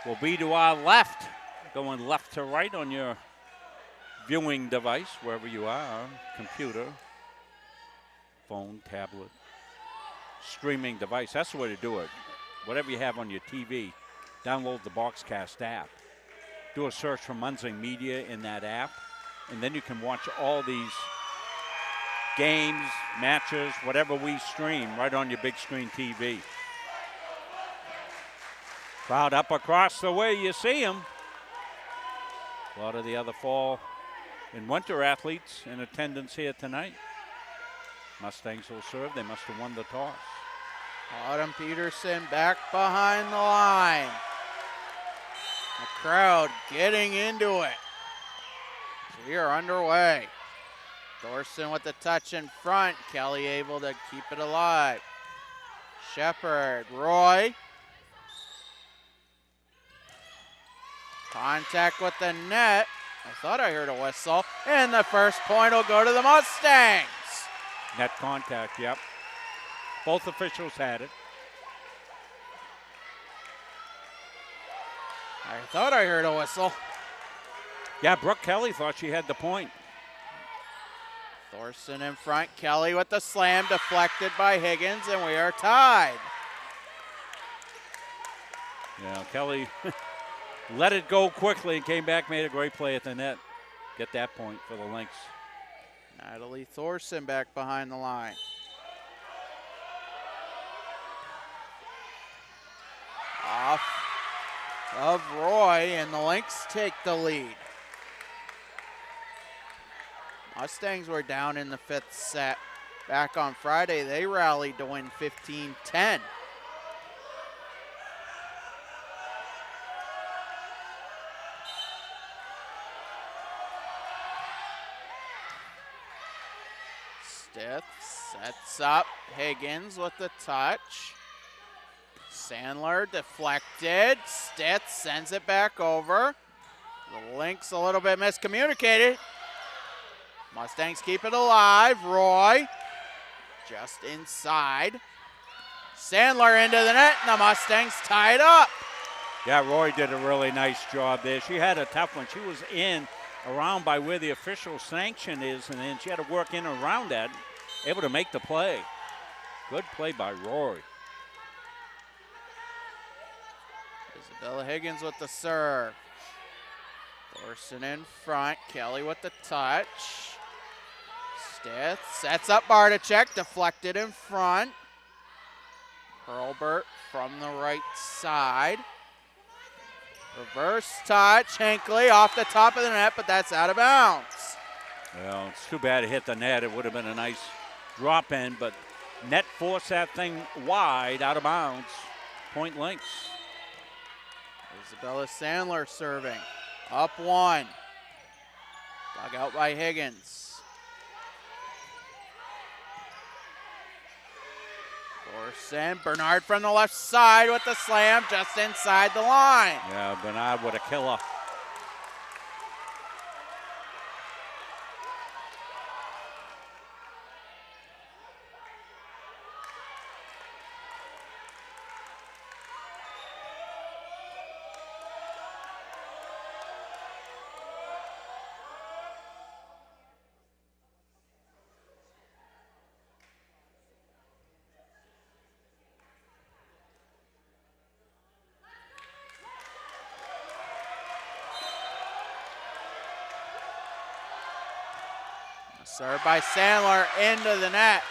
will be to our left, going left to right on your viewing device, wherever you are, computer, phone, tablet, streaming device. That's the way to do it. Whatever you have on your TV, download the Boxcast app. Do a search for Munzing Media in that app, and then you can watch all these games, matches, whatever we stream right on your big screen TV. Crowd up across the way, you see them. A lot of the other fall and winter athletes in attendance here tonight. Mustangs will serve. They must have won the toss. Autumn Peterson back behind the line. The crowd getting into it. So we are underway. Thorson with the touch in front. Kelly able to keep it alive. Shepard, Roy. Contact with the net. I thought I heard a whistle. And the first point will go to the Mustangs. Net contact, yep. Both officials had it. I thought I heard a whistle. Yeah, Brooke Kelly thought she had the point. Thorson in front. Kelly with the slam, deflected by Higgins, and we are tied. Yeah, Kelly let it go quickly and came back, made a great play at the net. Get that point for the Lynx. Natalie Thorson back behind the line. Off of Roy, and the Lynx take the lead. Mustangs were down in the 5th set. Back on Friday, they rallied to win 15-10. Stith sets up Higgins with the touch. Sandler deflected. Stith sends it back over. The Lynx a little bit miscommunicated. Mustangs keep it alive. Roy just inside. Sandler into the net, and the Mustangs tie it up. Yeah, Roy did a really nice job there. She had a tough one. She was in around by where the official sanction is, and then she had to work in and around that, able to make the play. Good play by Roy. Isabella Higgins with the serve. Thorson in front. Kelly with the touch. Stith sets up Barticek, deflected in front. Hurlbert from the right side. Reverse touch. Hinckley off the top of the net, but that's out of bounds. Well, it's too bad it hit the net. It would have been a nice drop in, but net forced that thing wide, out of bounds. Point Lynx. Isabella Sandler serving. Up one. Dug out by Higgins. Thorson, Bernard from the left side with the slam just inside the line. Yeah, Bernard with a killer. Served by Sandler into the net.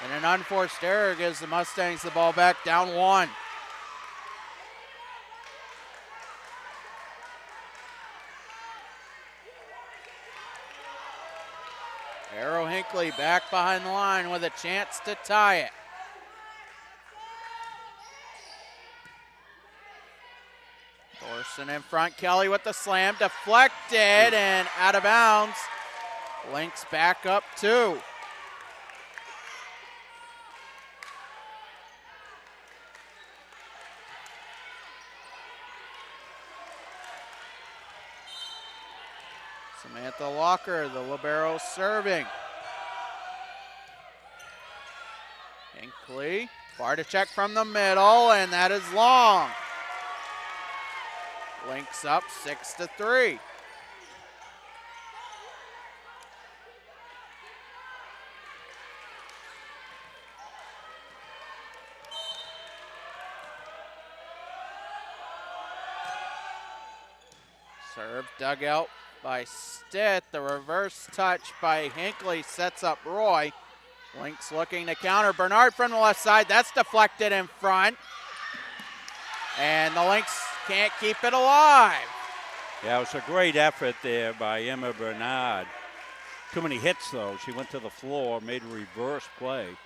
And an unforced error gives the Mustangs the ball back, down one. Arrow Hinckley back behind the line with a chance to tie it. Thorson in front, Kelly with the slam, deflected and out of bounds. Lynx back up two. Samantha Walker, the libero, serving. Hinckley, Bartachek from the middle, and that is long. Lynx up 6-3. Serve dug out by Stitt. The reverse touch by Hinckley sets up Roy. Lynx looking to counter. Bernard from the left side. That's deflected in front. And the Lynx can't keep it alive. Yeah, it was a great effort there by Emma Bernard. Too many hits, though. She went to the floor, made a reverse play. You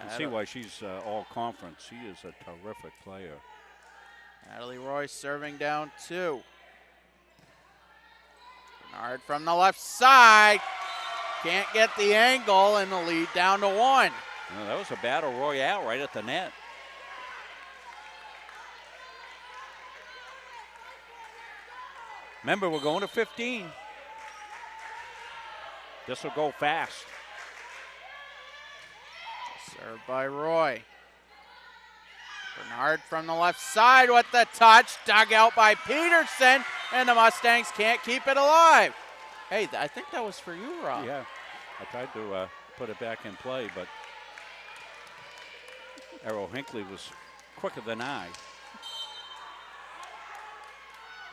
can see why she's all conference. She is a terrific player. Natalie Roy serving down two. Bernard from the left side. Can't get the angle, and the lead down to one. No, that was a battle royale right at the net. Remember, we're going to 15. This will go fast. Served by Roy. Bernard from the left side with the touch, dug out by Peterson, and the Mustangs can't keep it alive. Hey, I think that was for you, Rob. Yeah, I tried to put it back in play, but Arrow Hinckley was quicker than I.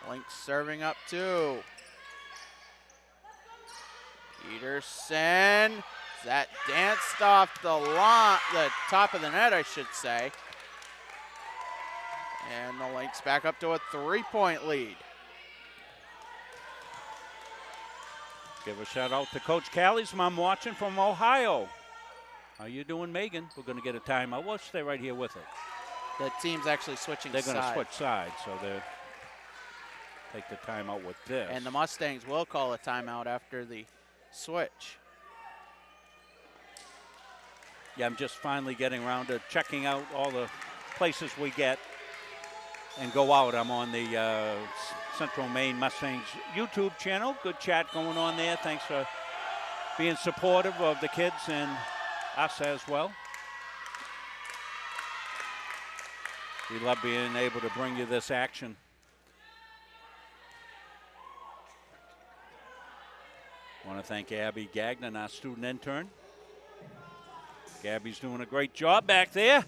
Lynx serving up two. Peterson, that danced off the top of the net, I should say. And the Lynx back up to a 3-point lead. Give a shout out to Coach Callie's mom watching from Ohio. How you doing, Megan? We're going to get a timeout. We'll stay right here with it. The team's actually switching sides. They're going to switch sides, so they'll take the timeout with this. And the Mustangs will call a timeout after the switch. Yeah, I'm just finally getting around to checking out all the places we get and go out. I'm on the Central Maine Mustangs YouTube channel. Good chat going on there. Thanks for being supportive of the kids and us as well. We love being able to bring you this action. I want to thank Abby Gagnon, our student intern. Gabby's doing a great job back there.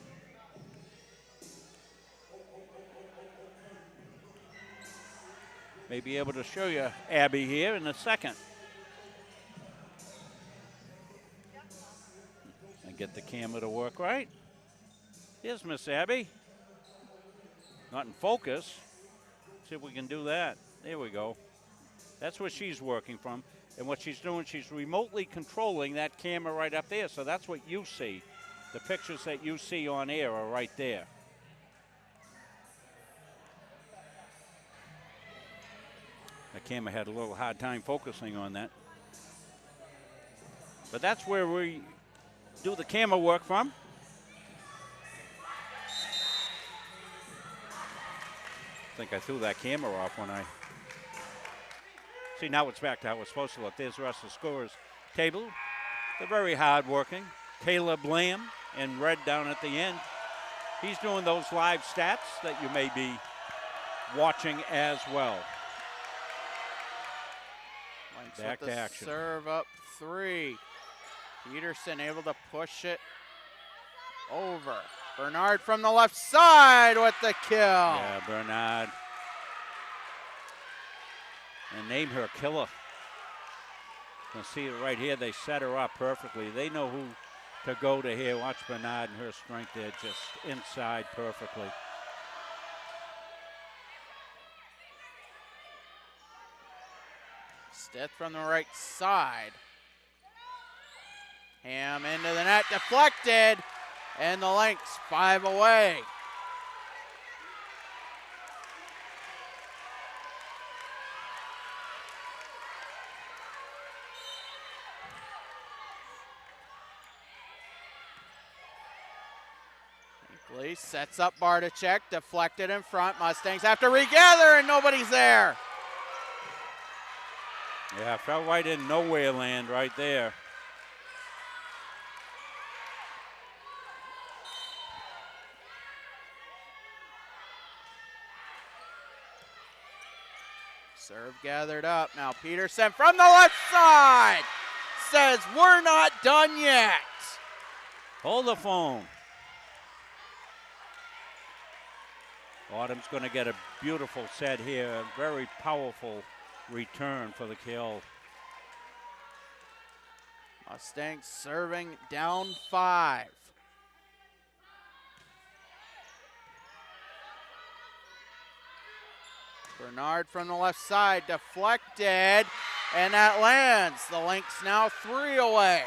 May be able to show you Abby here in a second. And get the camera to work right. Here's Miss Abby. Not in focus. See if we can do that. There we go. That's what she's working from. And what she's doing, she's remotely controlling that camera right up there. So that's what you see. The pictures that you see on air are right there. The camera had a little hard time focusing on that. But that's where we do the camera work from. I think I threw that camera off when I... See, now it's back to how it's supposed to look. There's the rest of the scorers table. They're very hard-working. Caleb Lamb in red down at the end. He's doing those live stats that you may be watching as well. Lynx Back with to the action. Serve up 3. Peterson able to push it over. Bernard from the left side with the kill. Yeah, Bernard. And name her killer. You can see it right here. They set her up perfectly. They know who to go to here. Watch Bernard and her strength there, just inside perfectly. Stith from the right side. Ham into the net, deflected, and the Lynx 5 away. Hinckley sets up Barticek, deflected in front. Mustangs have to regather, and nobody's there. Yeah, fell right in nowhere land right there. Serve gathered up. Now Peterson from the left side says we're not done yet. Hold the phone. Autumn's going to get a beautiful set here. A very powerful return for the kill. Mustangs serving down 5. Bernard from the left side, deflected, and that lands. The Lynx now 3 away.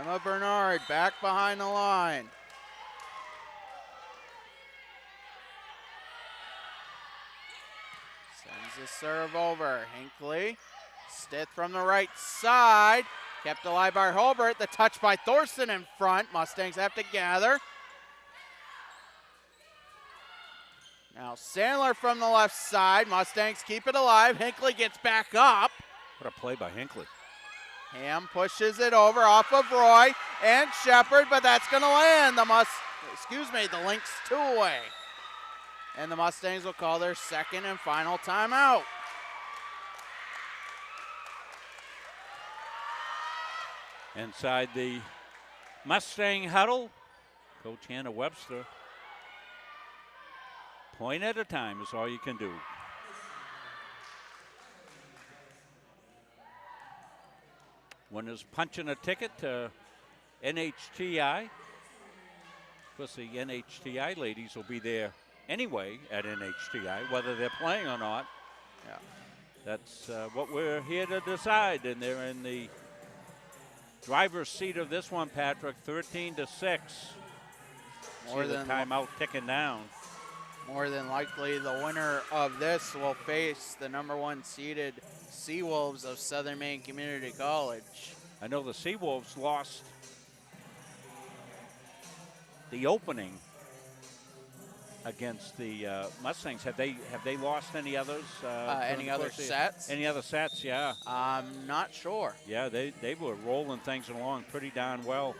Emma Bernard back behind the line. Sends the serve over. Hinckley, Stith from the right side. Kept alive by Holbert. The touch by Thorson in front. Mustangs have to gather. Now Sandler from the left side. Mustangs keep it alive. Hinckley gets back up. What a play by Hinckley. Ham pushes it over off of Roy and Shepard, but that's going to land. The Lynx 2 away. And the Mustangs will call their second and final timeout. Inside the Mustang huddle, Coach Hannah Webster. Point at a time is all you can do. Winners punching a ticket to NHTI. Of course, the NHTI ladies will be there anyway at NHTI, whether they're playing or not. Yeah. That's what we're here to decide, and they're in the driver's seat of this one, Patrick, 13-6. More See the than timeout ticking down. More than likely, the winner of this will face the #1 seeded Seawolves of Southern Maine Community College. I know the Seawolves lost the opening against the Mustangs. Have they lost any others? Any other sets? Any other sets? Yeah. I'm not sure. Yeah, they were rolling things along pretty darn well.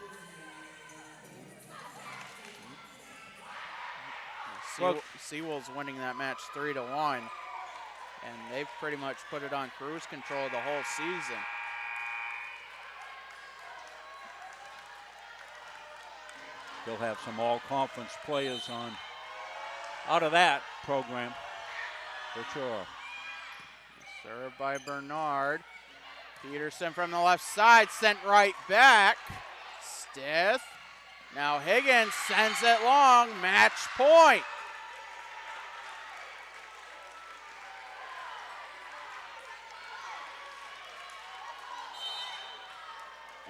Seawolves winning that match 3-1, and they've pretty much put it on cruise control the whole season. They'll have some all-conference players out of that program, for sure. Served by Bernard. Peterson from the left side, sent right back. Stith Now Higgins sends it long, match point.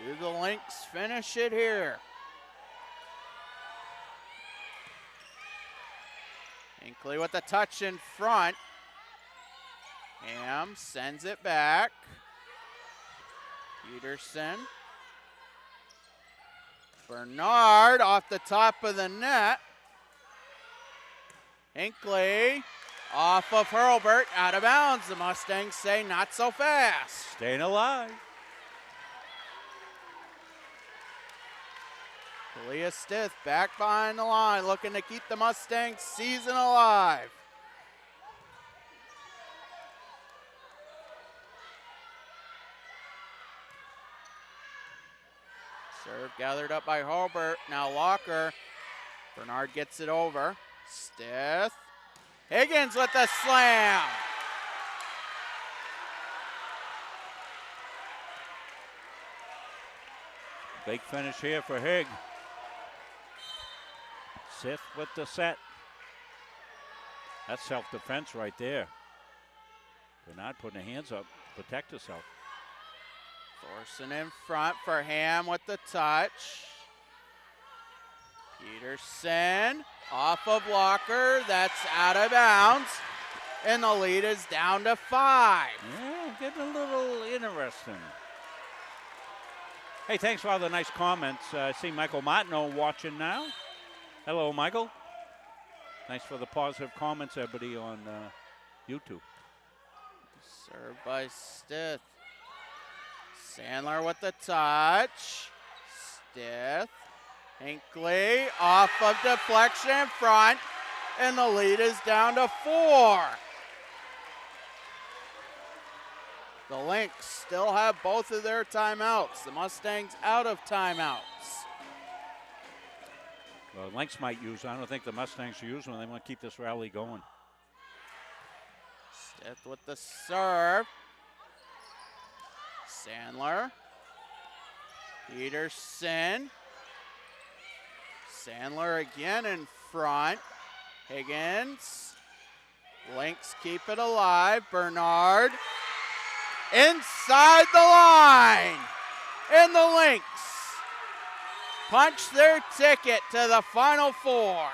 Do the Lynx finish it here? Hinckley with the touch in front. Ham sends it back. Peterson. Bernard off the top of the net. Hinckley off of Hurlbert, out of bounds. The Mustangs say not so fast. Staying alive. Kalia Stith back behind the line, looking to keep the Mustangs season alive. Serve gathered up by Hurlbert. Now Locker. Bernard gets it over. Stith. Higgins with the slam. Big finish here for Higg. Sith with the set. That's self-defense right there. Bernard putting her hands up, protect herself. Thorson in front for Ham with the touch. Peterson off of Locker. That's out of bounds. And the lead is down to 5. Yeah, getting a little interesting. Hey, thanks for all the nice comments. I see Michael Martineau watching now. Hello, Michael. Thanks for the positive comments, everybody, on YouTube. Served by Stith. Sandler with the touch. Stith. Hinckley off of deflection in front. And the lead is down to 4. The Lynx still have both of their timeouts. The Mustangs out of timeouts. Well, Lynx might use. I don't think the Mustangs will use one. They want to keep this rally going. Stith with the serve. Sandler. Peterson. Sandler again in front. Higgins. Lynx keep it alive. Bernard. Inside the line. And the Lynx punch their ticket to the Final Four.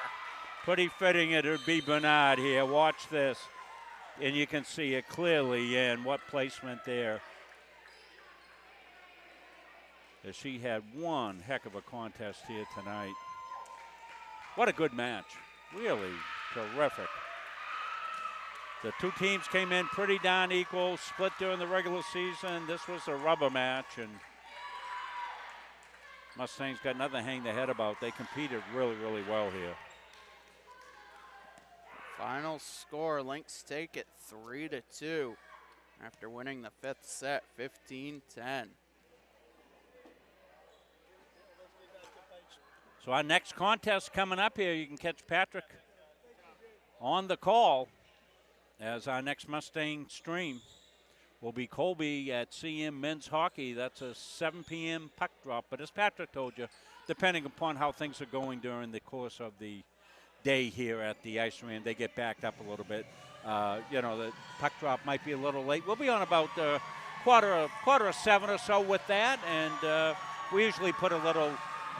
Pretty fitting it would be Bernard here. Watch this. And you can see it clearly in what placement there. As she had one heck of a contest here tonight. What a good match. Really terrific. The two teams came in pretty darn equal, split during the regular season. This was a rubber match, and Mustangs got nothing to hang their head about. They competed really, really well here. Final score, Lynx take it 3-2 after winning the 5th set, 15-10. So our next contest coming up here, you can catch Patrick on the call as our next Mustang stream will be Colby at CM Men's Hockey. That's a 7 p.m. puck drop. But as Patrick told you, depending upon how things are going during the course of the day here at the ice rink, they get backed up a little bit. You know, the puck drop might be a little late. We'll be on about quarter of 7 or so with that, and we usually put a little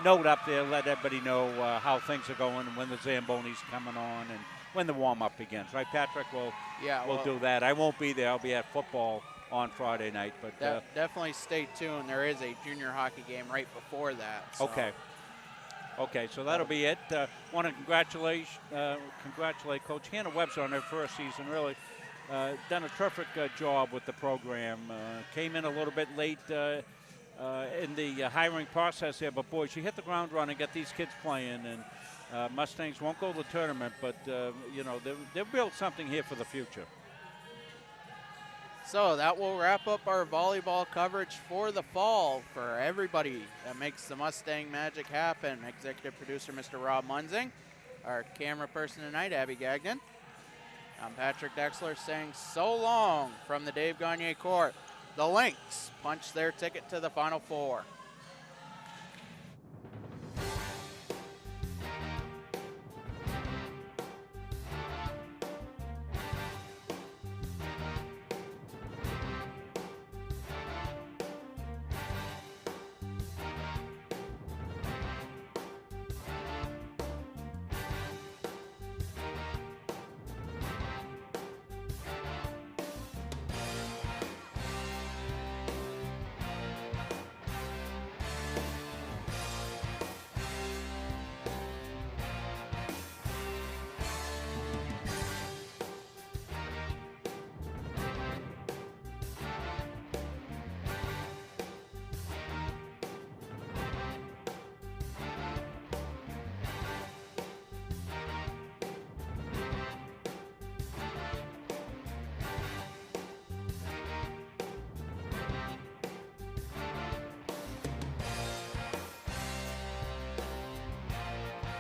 note up there, let everybody know how things are going and when the Zamboni's coming on and when the warm-up begins. Right, Patrick? We'll do that. I won't be there. I'll be at football on Friday night. But definitely stay tuned. There is a junior hockey game right before that. So. Okay, so that'll be it. Want to congratulate Coach Hannah Webster on her first season. Really done a terrific job with the program. Came in a little bit late in the hiring process here, but boy, she hit the ground running, got these kids playing, and Mustangs won't go to the tournament, but you know, they've built something here for the future. So that will wrap up our volleyball coverage for the fall. For everybody that makes the Mustang magic happen, executive producer Mr. Rob Munzing, our camera person tonight, Abby Gagnon. I'm Patrick Dexler saying so long from the Dave Gagne Court. The Lynx punch their ticket to the Final Four.